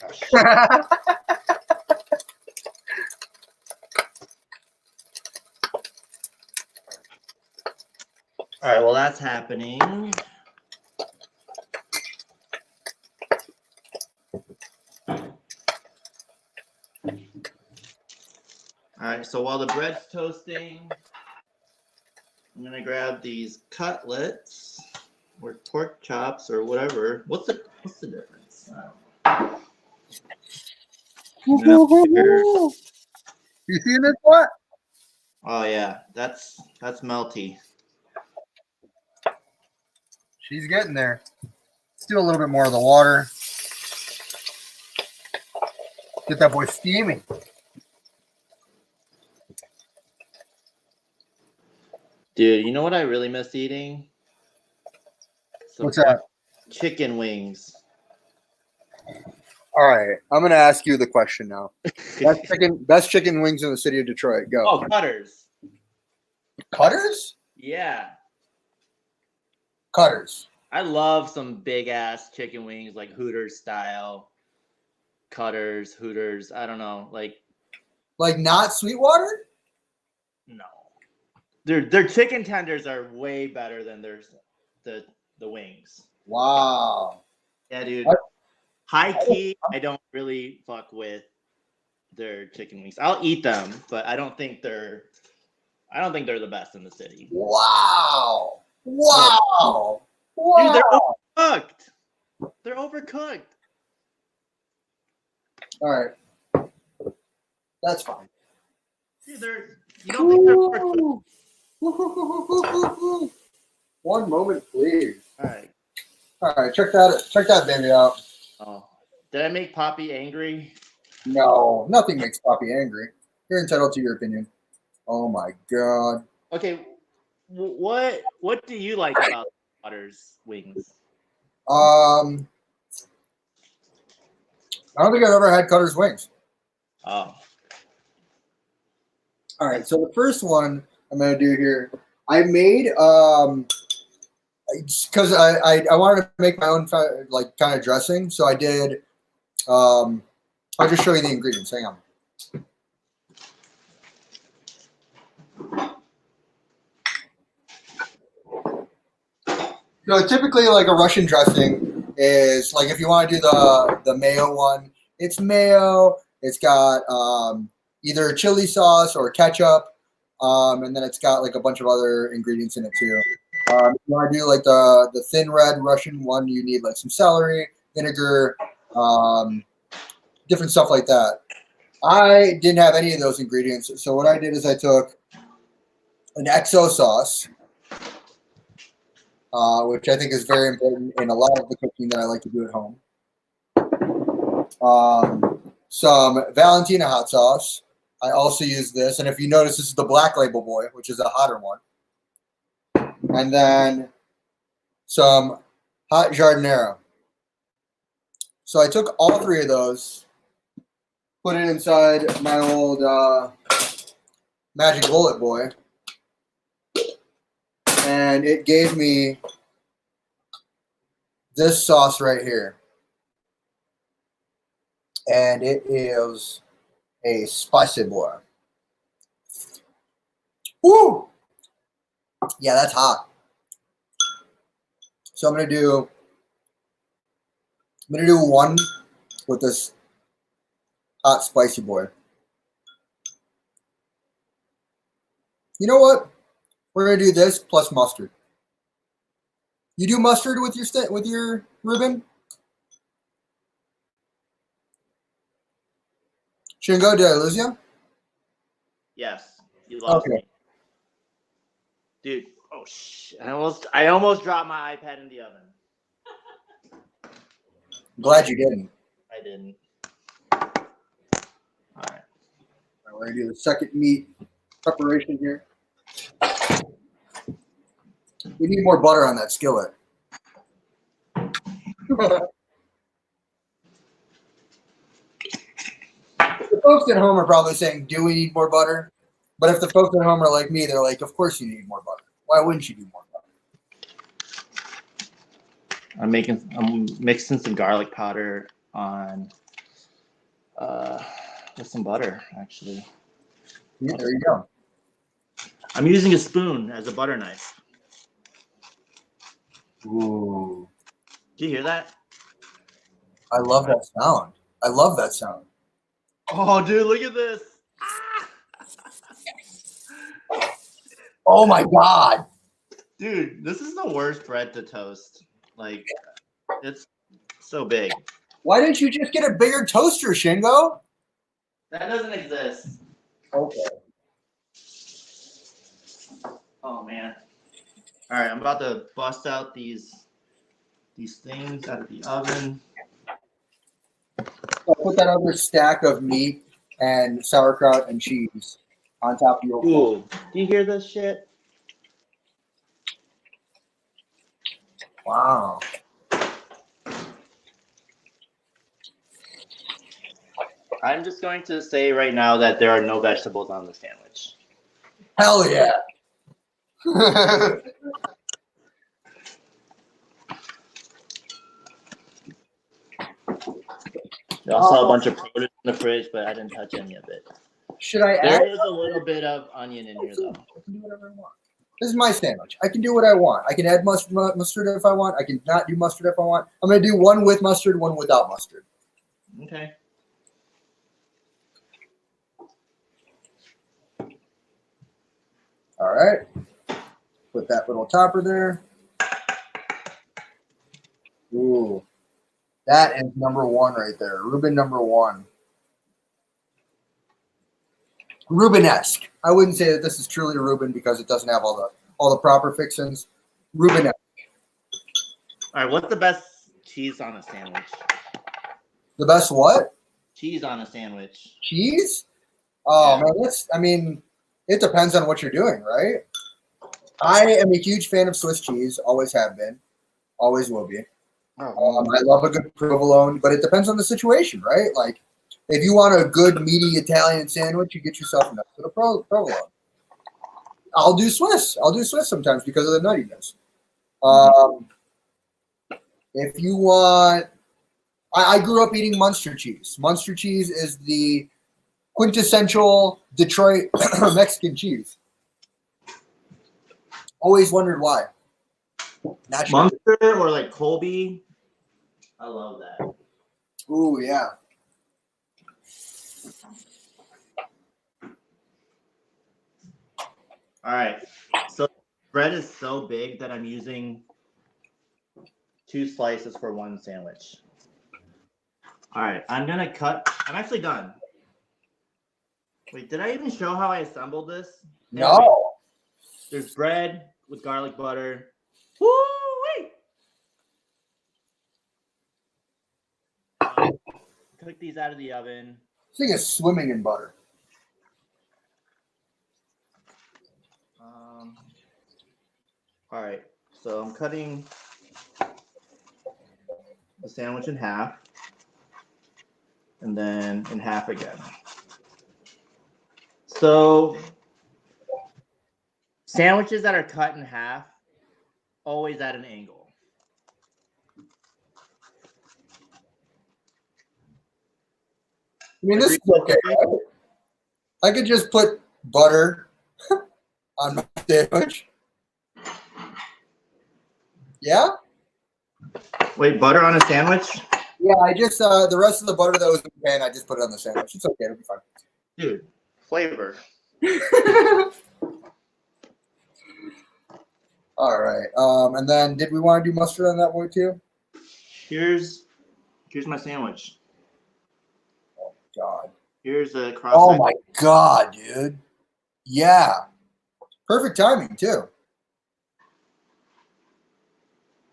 Oh, shit. All right, well, that's happening. All right, so while the bread's toasting, I'm gonna grab these cutlets or pork chops or whatever. What's the difference? You seeing this what? Oh yeah, that's melty. She's getting there. Let's do a little bit more of the water. Get that boy steaming. Dude, you know what I really miss eating? What's that? Chicken wings. All right, I'm gonna ask you the question now. Best chicken wings in the city of Detroit. Go. Oh, Cutters. Cutters? Yeah. Cutters. I love some big ass chicken wings, like Hooters style. Cutters, Hooters. I don't know, like not Sweetwater? no. Their chicken tenders are way better than the wings. Wow. Yeah, dude. What? High key, I don't really fuck with their chicken wings. I'll eat them, but I don't think they're the best in the city. Wow. Wow. Wow. Dude, they're overcooked. They're overcooked. All right. That's fine. Dude, you don't think they're overcooked? One moment, please. All right. All right, check that baby out. Oh, did I make Poppy angry? No, nothing makes Poppy angry. You're entitled to your opinion. Oh my god. Okay, what do you like about Waters wings? I don't think I've ever had Cutter's wings. Oh, All right, so the first one I'm gonna do here, I made because I wanted to make my own like kind of dressing, so I did. I'll just show you the ingredients. Hang on. So typically, like a Russian dressing is like if you want to do the mayo one, it's mayo. It's got either chili sauce or ketchup, and then it's got like a bunch of other ingredients in it too. If you want to do like the thin red Russian one, you need like some celery, vinegar, different stuff like that. I didn't have any of those ingredients, so what I did is I took an XO sauce, which I think is very important in a lot of the cooking that I like to do at home. Some Valentina hot sauce. I also use this, and if you notice, this is the Black Label Boy, which is a hotter one. And then some hot jardinero. So I took all three of those, put it inside my old Magic Bullet Boy, and it gave me this sauce right here. And it is a spicy boy. Woo! Yeah, that's hot. So I'm gonna do one with this hot spicy boy. You know what? We're gonna do this plus mustard. You do mustard with your ribbon? Shingo, did I lose you? yes, you lost me, dude. Oh shit! I almost dropped my iPad in the oven. Glad you didn't. I didn't. All right. We're gonna do the second meat preparation here. We need more butter on that skillet. The folks at home are probably saying, "Do we need more butter?" But if the folks at home are like me, they're like, "Of course you need more butter. Why wouldn't you do more butter?" I'm mixing some garlic powder on with some butter, actually. Yeah, there you go. I'm using a spoon as a butter knife. Ooh, Do you hear that? I love that sound. I love that sound. Oh, dude, look at this. Oh my God. Dude, this is the worst bread to toast. Like, it's so big. Why didn't you just get a bigger toaster, Shingo? That doesn't exist. Okay. Oh, man. All right, I'm about to bust out these things out of the oven. So put that other stack of meat and sauerkraut and cheese on top of your Ooh, do you hear this shit? Wow. I'm just going to say right now that there are no vegetables on the sandwich. Hell yeah. I also saw a bunch of produce in the fridge, but I didn't touch any of it. Should I add? There is a little bit of onion in here, though. I can do whatever I want. This is my sandwich. I can do what I want. I can add mustard if I want. I can not do mustard if I want. I'm going to do one with mustard, one without mustard. Okay. All right. Put that little topper there. Ooh. That is number one right there. Reuben number one. Reuben-esque. I wouldn't say that this is truly a Reuben because it doesn't have all the proper fixings. Reuben-esque. All right, what's the best cheese on a sandwich? The best what? Cheese on a sandwich. Cheese? Oh Yeah. man, it depends on what you're doing, right? I am a huge fan of Swiss cheese. Always have been. Always will be. I love a good provolone, but it depends on the situation, right? Like, if you want a good meaty Italian sandwich, you get yourself a nice little provolone. I'll do Swiss. I'll do Swiss sometimes because of the nuttiness. If you want, I grew up eating Munster cheese. Munster cheese is the quintessential Detroit Mexican cheese. Always wondered why. Not sure. Munster or like Colby. I love that. Ooh, yeah. All right. So bread is so big that I'm using 2 slices for one sandwich. All right. I'm going to cut. I'm actually done. Wait, did I even show how I assembled this? No. Anyway, there's bread with garlic butter. Woo-wee! Cook these out of the oven. This thing is swimming in butter. All right, so I'm cutting the sandwich in half and then in half again. So sandwiches that are cut in half, always at an angle. I mean, this is okay, right? I could just put butter on my sandwich. Yeah? Wait, butter on a sandwich? Yeah, I just, the rest of the butter that was in the pan, I just put it on the sandwich. It's okay, it'll be fine. Dude, flavor. All right. And then did we want to do mustard on that one too? Here's my sandwich. Oh, God. Here's a cross. Oh, my God, dude. Yeah. Perfect timing, too.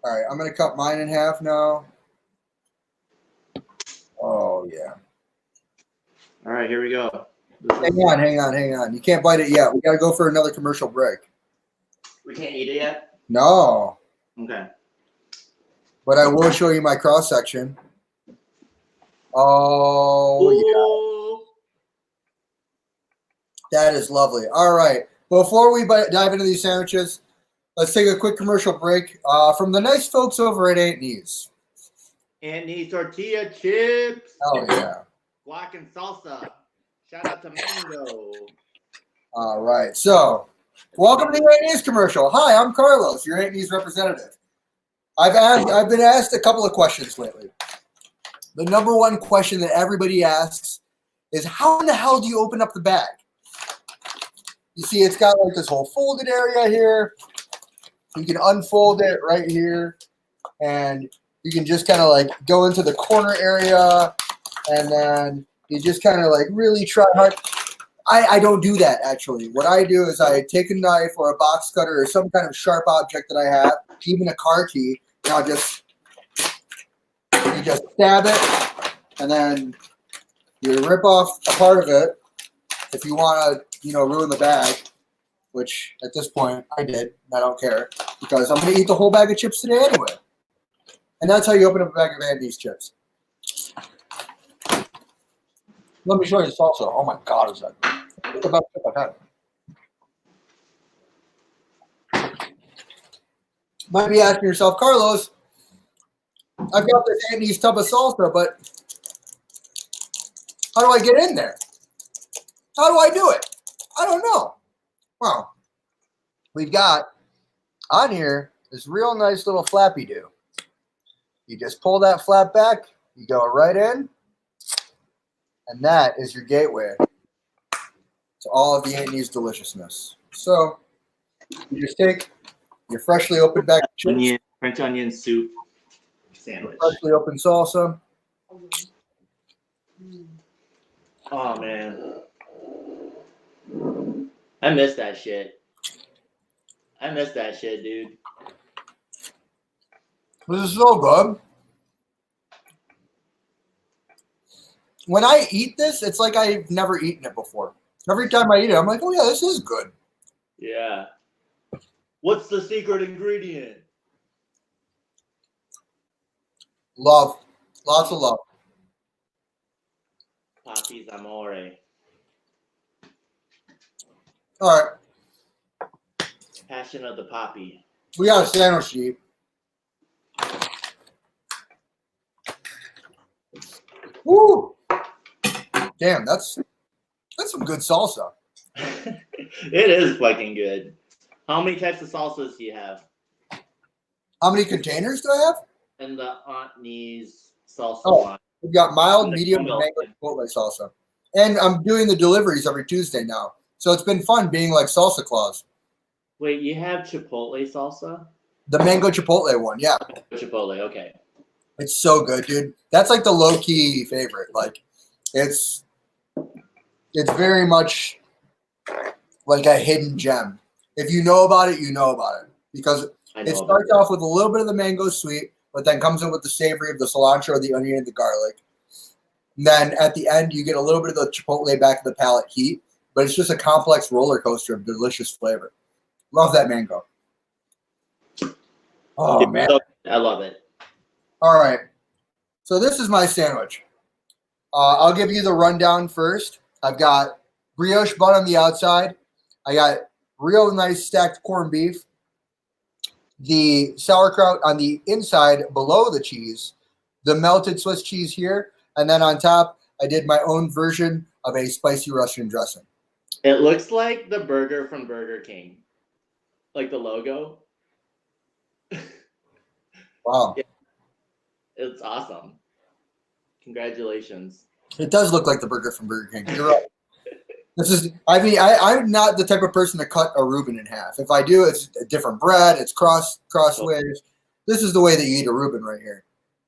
All right, I'm going to cut mine in half now. Oh yeah. All right, here we go. Hang on. You can't bite it yet. We got to go for another commercial break. We can't eat it yet? No. Okay. But I will show you my cross section. Oh Ooh. yeah. That is lovely. All right. Before we dive into these sandwiches, let's take a quick commercial break from the nice folks over at Aunt Knees. Aunt Knees tortilla chips. Oh yeah. Guac and salsa. Shout out to Mango. All right. So, welcome to the Aunt Knees commercial. Hi, I'm Carlos, your Aunt Knees representative. I've been asked a couple of questions lately. The number one question that everybody asks is, how in the hell do you open up the bag? You see, it's got like this whole folded area here. You can unfold it right here, and you can just kind of like go into the corner area, and then you just kind of like really try hard. I don't do that, actually. What I do is I take a knife or a box cutter or some kind of sharp object that I have, even a car key, and I'll just stab it, and then you rip off a part of it if you want to, ruin the bag, which at this point I did. I don't care because I'm going to eat the whole bag of chips today anyway. And that's how you open up a bag of Aunt Knees chips. Let me show you the salsa. Oh my God, is that good? It's the best chip I've had. Might be asking yourself, Carlos, I've got this Aunt Knees tub of salsa, but how do I get in there? How do I do it? I don't know. Well, we've got on here this real nice little flappy do. You just pull that flap back, you go right in, and that is your gateway to all of the Aunt Knees deliciousness. So you just take your freshly opened bag of chips, French onion soup sandwich. freshly opened salsa. Oh man, I miss that shit. Dude. This is so good. When I eat this, it's like I've never eaten it before. Every time I eat it, I'm like, oh yeah, this is good. Yeah. What's the secret ingredient? Love. Lots of love. Papi's amore. All right. Passion of the poppy. We got a sandwich to eat. Woo! Damn, that's some good salsa. It is fucking good. How many types of salsas do you have? How many containers do I have? And the Aunt Knees salsa Oh, we've got mild, medium, and Shingo. mango chipotle salsa. And I'm doing the deliveries every Tuesday now. So it's been fun being like Salsa Claus. Wait, you have chipotle salsa? The mango chipotle one, yeah. Chipotle, okay. It's so good, dude. That's like the low-key favorite. Like, it's very much like a hidden gem. If you know about it, you know about it. Because it starts off with a little bit of the mango sweet, but then comes in with the savory of the cilantro, the onion, and the garlic. And then at the end, you get a little bit of the chipotle back to the palate heat, but it's just a complex roller coaster of delicious flavor. Love that mango. Oh, man. I love it. All right. So this is my sandwich. I'll give you the rundown first. I've got brioche bun on the outside. I got real nice stacked corned beef. The sauerkraut on the inside below the cheese. The melted Swiss cheese here. And then on top, I did my own version of a spicy Russian dressing. It looks like the burger from Burger King. Like the logo. Wow. Yeah. It's awesome. Congratulations. It does look like the burger from Burger King. You're right. I'm not the type of person to cut a Reuben in half. If I do, it's a different bread. It's crossways. This is the way that you eat a Reuben right here.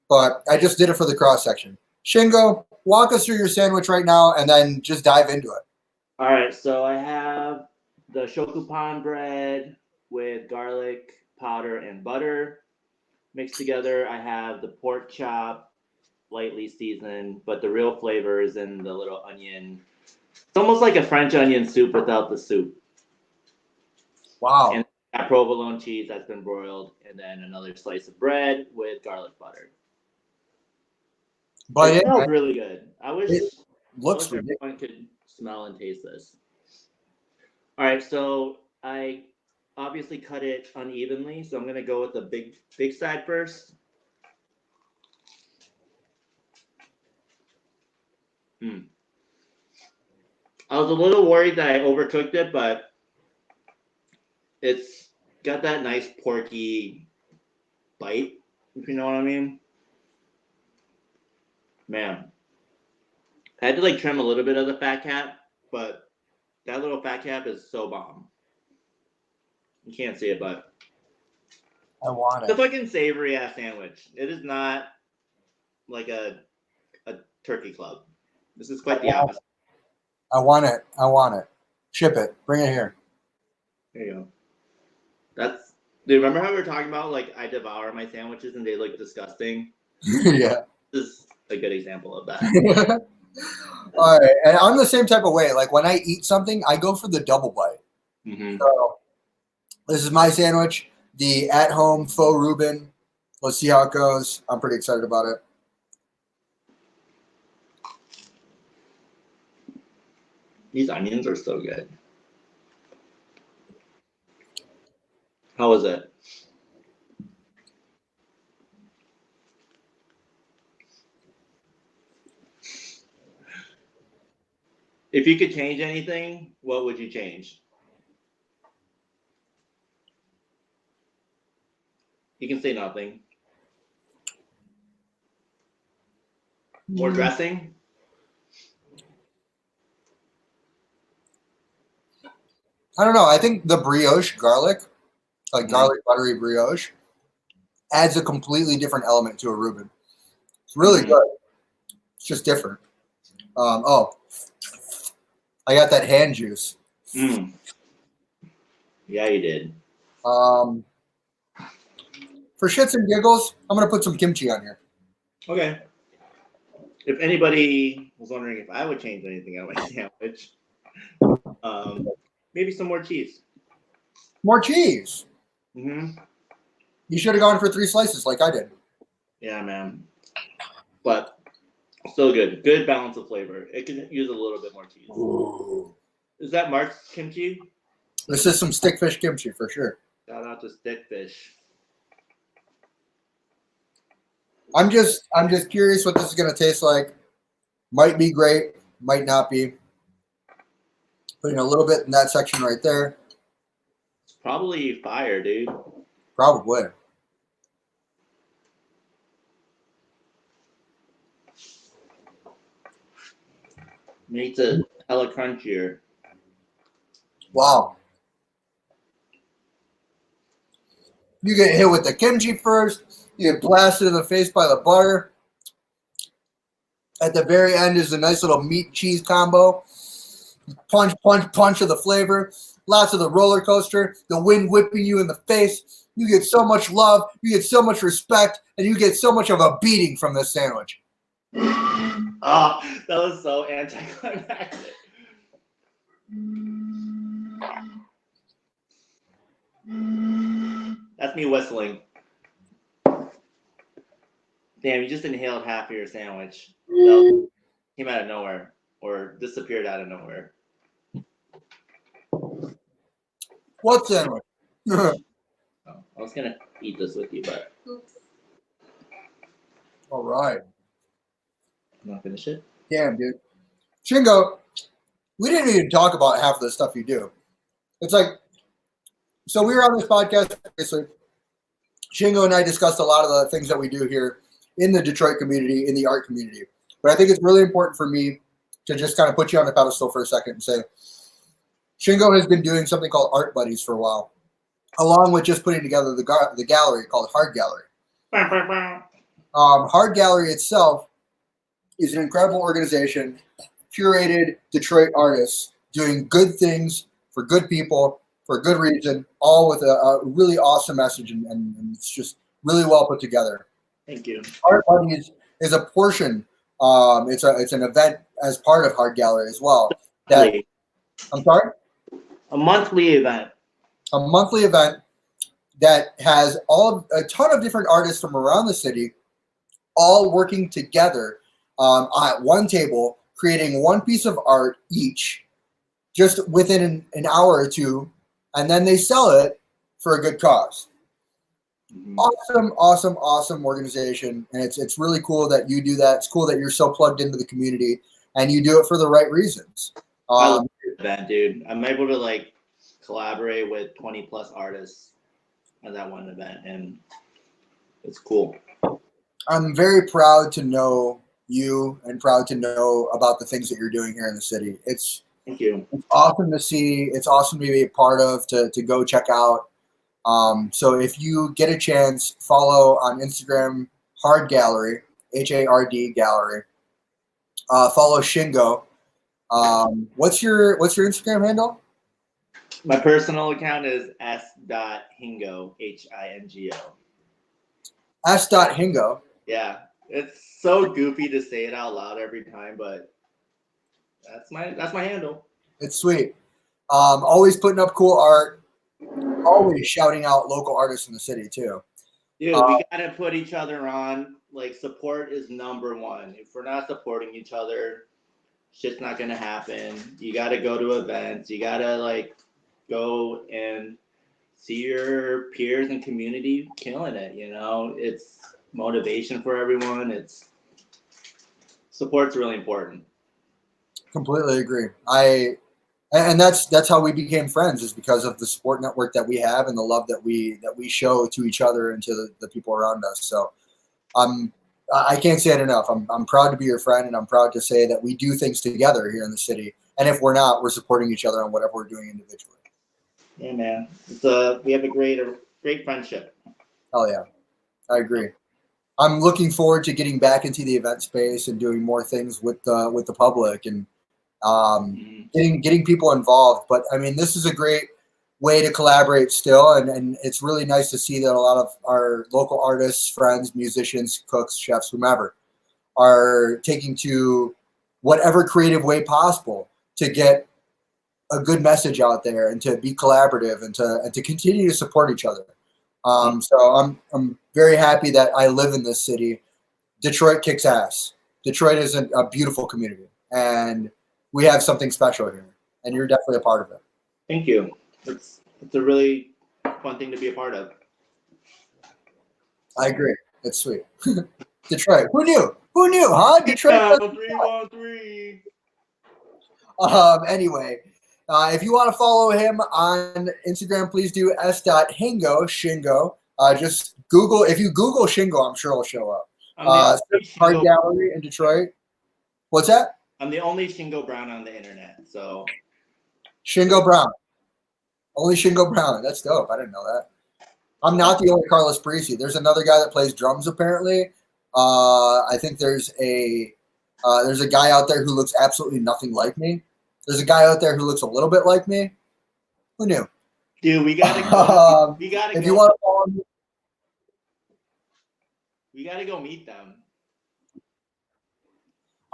But I just did it for the cross section. Shingo, walk us through your sandwich right now and then just dive into it. All right, so I have the shokupan bread with garlic powder and butter mixed together. I have the pork chop lightly seasoned, but the real flavor is in the little onion. It's almost like a French onion soup without the soup. Wow. And that provolone cheese that's been broiled, and then another slice of bread with garlic butter. But it smells really good. I wish looks everyone could smell and taste this. All right, so I obviously cut it unevenly, so I'm gonna go with the big side first. I was a little worried that I overcooked it, but it's got that nice porky bite, if you know what I mean. Man, I had to like trim a little bit of the fat cap, but that little fat cap is so bomb. You can't see it, but I want it's a it. fucking savory ass sandwich. It is not like a turkey club. This is quite the opposite. I want it. I want it. Ship it. Bring it here. There you go. Do you remember how we were talking about like I devour my sandwiches and they look disgusting? Yeah. This is a good example of that. All right. And I'm the same type of way. Like when I eat something, I go for the double bite. Mm-hmm. So this is my sandwich, the at-home faux Reuben. Let's see how it goes. I'm pretty excited about it. These onions are so good. How was it? If you could change anything, what would you change? You can say nothing. More dressing? I don't know. I think the brioche garlic, like garlic buttery brioche, adds a completely different element to a Reuben. It's really good. It's just different. I got that hand juice. Yeah, you did. For shits and giggles, I'm gonna put some kimchi on here. Okay. If anybody was wondering if I would change anything on my sandwich, maybe some more cheese. More cheese. Mm-hmm. You should have gone for 3 slices like I did. Yeah, man. But still good. Good balance of flavor. It can use a little bit more cheese. Ooh. Is that Mark's kimchi? This is some stickfish kimchi for sure. Shout out to Stickfish. I'm just curious what this is gonna taste like. Might be great, might not be. Putting a little bit in that section right there. It's probably fire, dude. Probably. Makes it hella crunchier. Wow. You get hit with the kimchi first. You get blasted in the face by the butter. At the very end is a nice little meat cheese combo. Punch, punch, punch of the flavor. Lots of the roller coaster. The wind whipping you in the face. You get so much love. You get so much respect. And you get so much of a beating from this sandwich. Oh, that was so anticlimactic. That's me whistling. Damn, you just inhaled half of your sandwich. That came out of nowhere or disappeared out of nowhere. What sandwich? Oh, I was gonna eat this with you, but Oops. All right. I'm not finish it. Damn, dude. Shingo, we didn't even talk about half of the stuff you do. It's like, so we were on this podcast, obviously. Shingo and I discussed a lot of the things that we do here in the Detroit community, in the art community. But I think it's really important for me to just kind of put you on the pedestal for a second and say, Shingo has been doing something called Art Buddies for a while, along with just putting together the gallery called Hard Gallery. Hard Gallery itself is an incredible organization, curated Detroit artists doing good things for good people for a good reason, all with a really awesome message, and it's just really well put together. Thank you. Art Buddies is a portion. It's an event as part of Hard Gallery as well. I'm sorry? A monthly event. A monthly event that has a ton of different artists from around the city all working together at one table, creating one piece of art each, just within an hour or two, and then they sell it for a good cause. Awesome organization, and it's really cool that you do that. It's cool that you're so plugged into the community and you do it for the right reasons. I love that event, dude. I'm able to like collaborate with 20 plus artists at that one event, and it's cool. I'm very proud to know you and proud to know about the things that you're doing here in the city. Thank you. It's awesome to see. It's awesome to be a part of, to go check out. So if you get a chance, follow on Instagram, Hard Gallery, HARD Gallery. Follow Shingo. What's your Instagram handle? My personal account is s.hingo, Hingo. S.Hingo. Yeah, it's so goofy to say it out loud every time, but that's my handle. It's sweet. Always putting up cool art. Always shouting out local artists in the city too. Dude, we gotta put each other on. Like, support is number one. If we're not supporting each other, shit's not gonna happen. You gotta go to events. You gotta like go and see your peers and community killing it. You know, it's motivation for everyone. It's support's really important. Completely agree. And that's how we became friends, is because of the support network that we have and the love that we show to each other and to the people around us. So I can't say it enough. I'm proud to be your friend, and I'm proud to say that we do things together here in the city. And if we're not, we're supporting each other on whatever we're doing individually. Yeah, man. We have a great friendship. Hell yeah, I agree. I'm looking forward to getting back into the event space and doing more things with the public and getting people involved. But I mean, this is a great way to collaborate still, and it's really nice to see that a lot of our local artists, friends, musicians, cooks, chefs, whomever, are taking to whatever creative way possible to get a good message out there and to be collaborative and to continue to support each other. So I'm very happy that I live in this city. Detroit kicks ass. Detroit is a beautiful community, and we have something special here, and you're definitely a part of it. Thank you. It's a really fun thing to be a part of. I agree. It's sweet. Detroit. Who knew? Who knew, huh? Detroit. 313. Anyway, if you want to follow him on Instagram, please do s.hingo, Shingo. Just Google. If you Google Shingo, I'm sure it'll show up. Art Gallery in Detroit. What's that? I'm the only Shingo Brown on the internet, so. Shingo Brown. Only Shingo Brown. That's dope. I didn't know that. I'm not the only Carlos Parisi. There's another guy that plays drums, apparently. I think there's a guy out there who looks absolutely nothing like me. There's a guy out there who looks a little bit like me. Who knew? Dude, we gotta go. If you want to follow me, we gotta go meet them.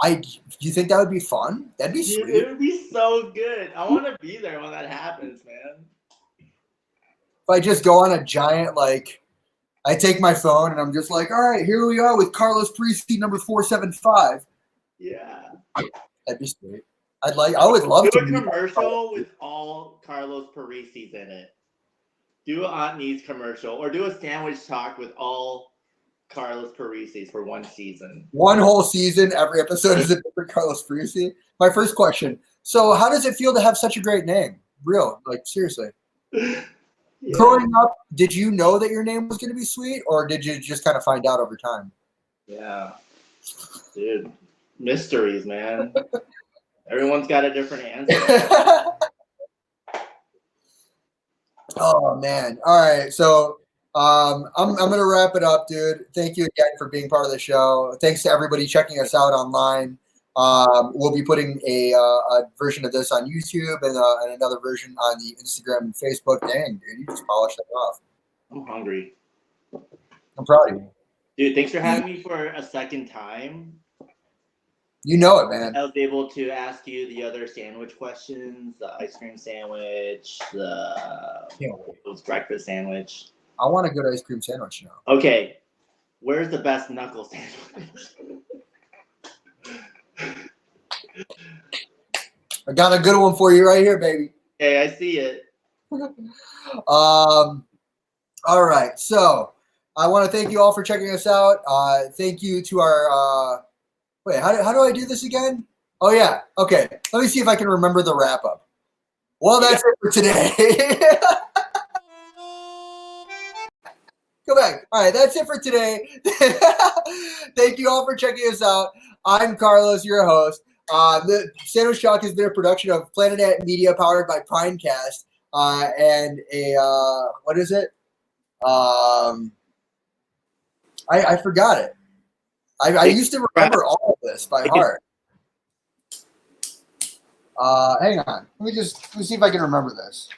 Do you think that would be fun? That'd be sweet. It would be so good. I want to be there when that happens, man. If I just go on a giant, like, I take my phone and I'm just like, all right, here we are with Carlos Parisi, number 475. Yeah. That'd be sweet. I would love to do a commercial with all Carlos Parisis in it. Do an Aunt Needs commercial, or do a sandwich talk with all Carlos Parisis for one season. One whole season, every episode is a different Carlos Parisi. My first question. So how does it feel to have such a great name? Real, like, seriously. Yeah. Growing up, did you know that your name was going to be sweet, or did you just kind of find out over time? Yeah. Dude, mysteries, man. Everyone's got a different answer. Oh, man. All right. So I'm going to wrap it up, dude. Thank you again for being part of the show. Thanks to everybody checking us out online. We'll be putting a version of this on YouTube and another version on the Instagram and Facebook. Dang, dude, you just polished that off. I'm hungry. I'm proud of you. Dude, thanks for having me for a second time. You know it, man. I was able to ask you the other sandwich questions, the ice cream sandwich, the breakfast sandwich. I want a good ice cream sandwich now. Okay, where's the best knuckle sandwich? I got a good one for you right here, baby. Hey, I see it. All right, so I want to thank you all for checking us out. Thank you to our wait, how do I do this again? Oh yeah, okay. Let me see if I can remember the wrap up. Well, that's it for today. Go back. All right, that's it for today. Thank you all for checking us out. I'm Carlos, your host. The Sandwich Talk has been a production of Planet Ant Media, powered by Pinecast, and a what is it? I forgot it. I used to remember all of this by heart. Hang on. Let me see if I can remember this.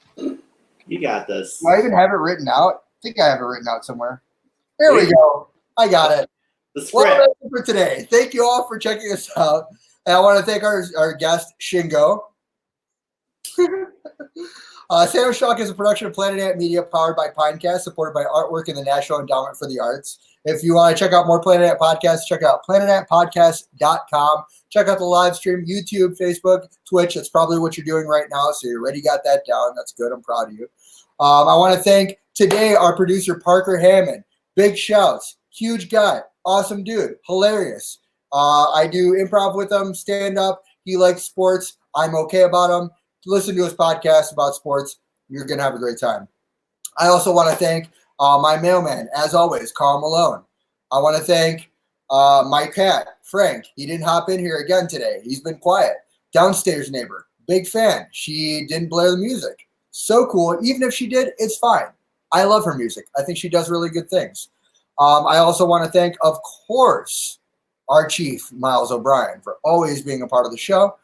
You got this. Do I even have it written out? I think I have it written out somewhere. There we go. I got it. The script. Well, that's it for today. Thank you all for checking us out. And I want to thank our guest, Shingo. Sandwich Talk is a production of Planet Ant Media, powered by Pinecast, supported by artwork in the National Endowment for the Arts. If you want to check out more Planet Ant podcasts, check out planetantpodcast.com. Check out the live stream, YouTube, Facebook, Twitch. That's probably what you're doing right now, so you already got that down. That's good. I'm proud of you. I want to thank today our producer, Parker Hammond. Big shouts. Huge guy. Awesome dude. Hilarious. I do improv with him, stand up. He likes sports. I'm okay about him. Listen to his podcast about sports. You're going to have a great time. I also want to thank my mailman, as always, Carl Malone. I want to thank my cat, Frank. He didn't hop in here again today. He's been quiet. Downstairs neighbor. Big fan. She didn't blare the music. So cool. Even if she did, it's fine. I love her music. I think she does really good things. I also want to thank, of course, our chief, Miles O'Brien, for always being a part of the show.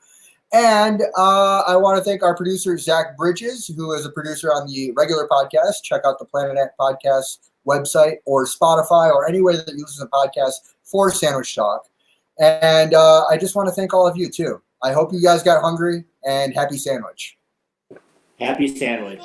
And I want to thank our producer, Zach Bridges, who is a producer on the regular podcast. Check out the Planet Ant Podcast website or Spotify or anywhere that you listen to podcasts for Sandwich Talk. And I just want to thank all of you, too. I hope you guys got hungry, and happy sandwich. Happy sandwich.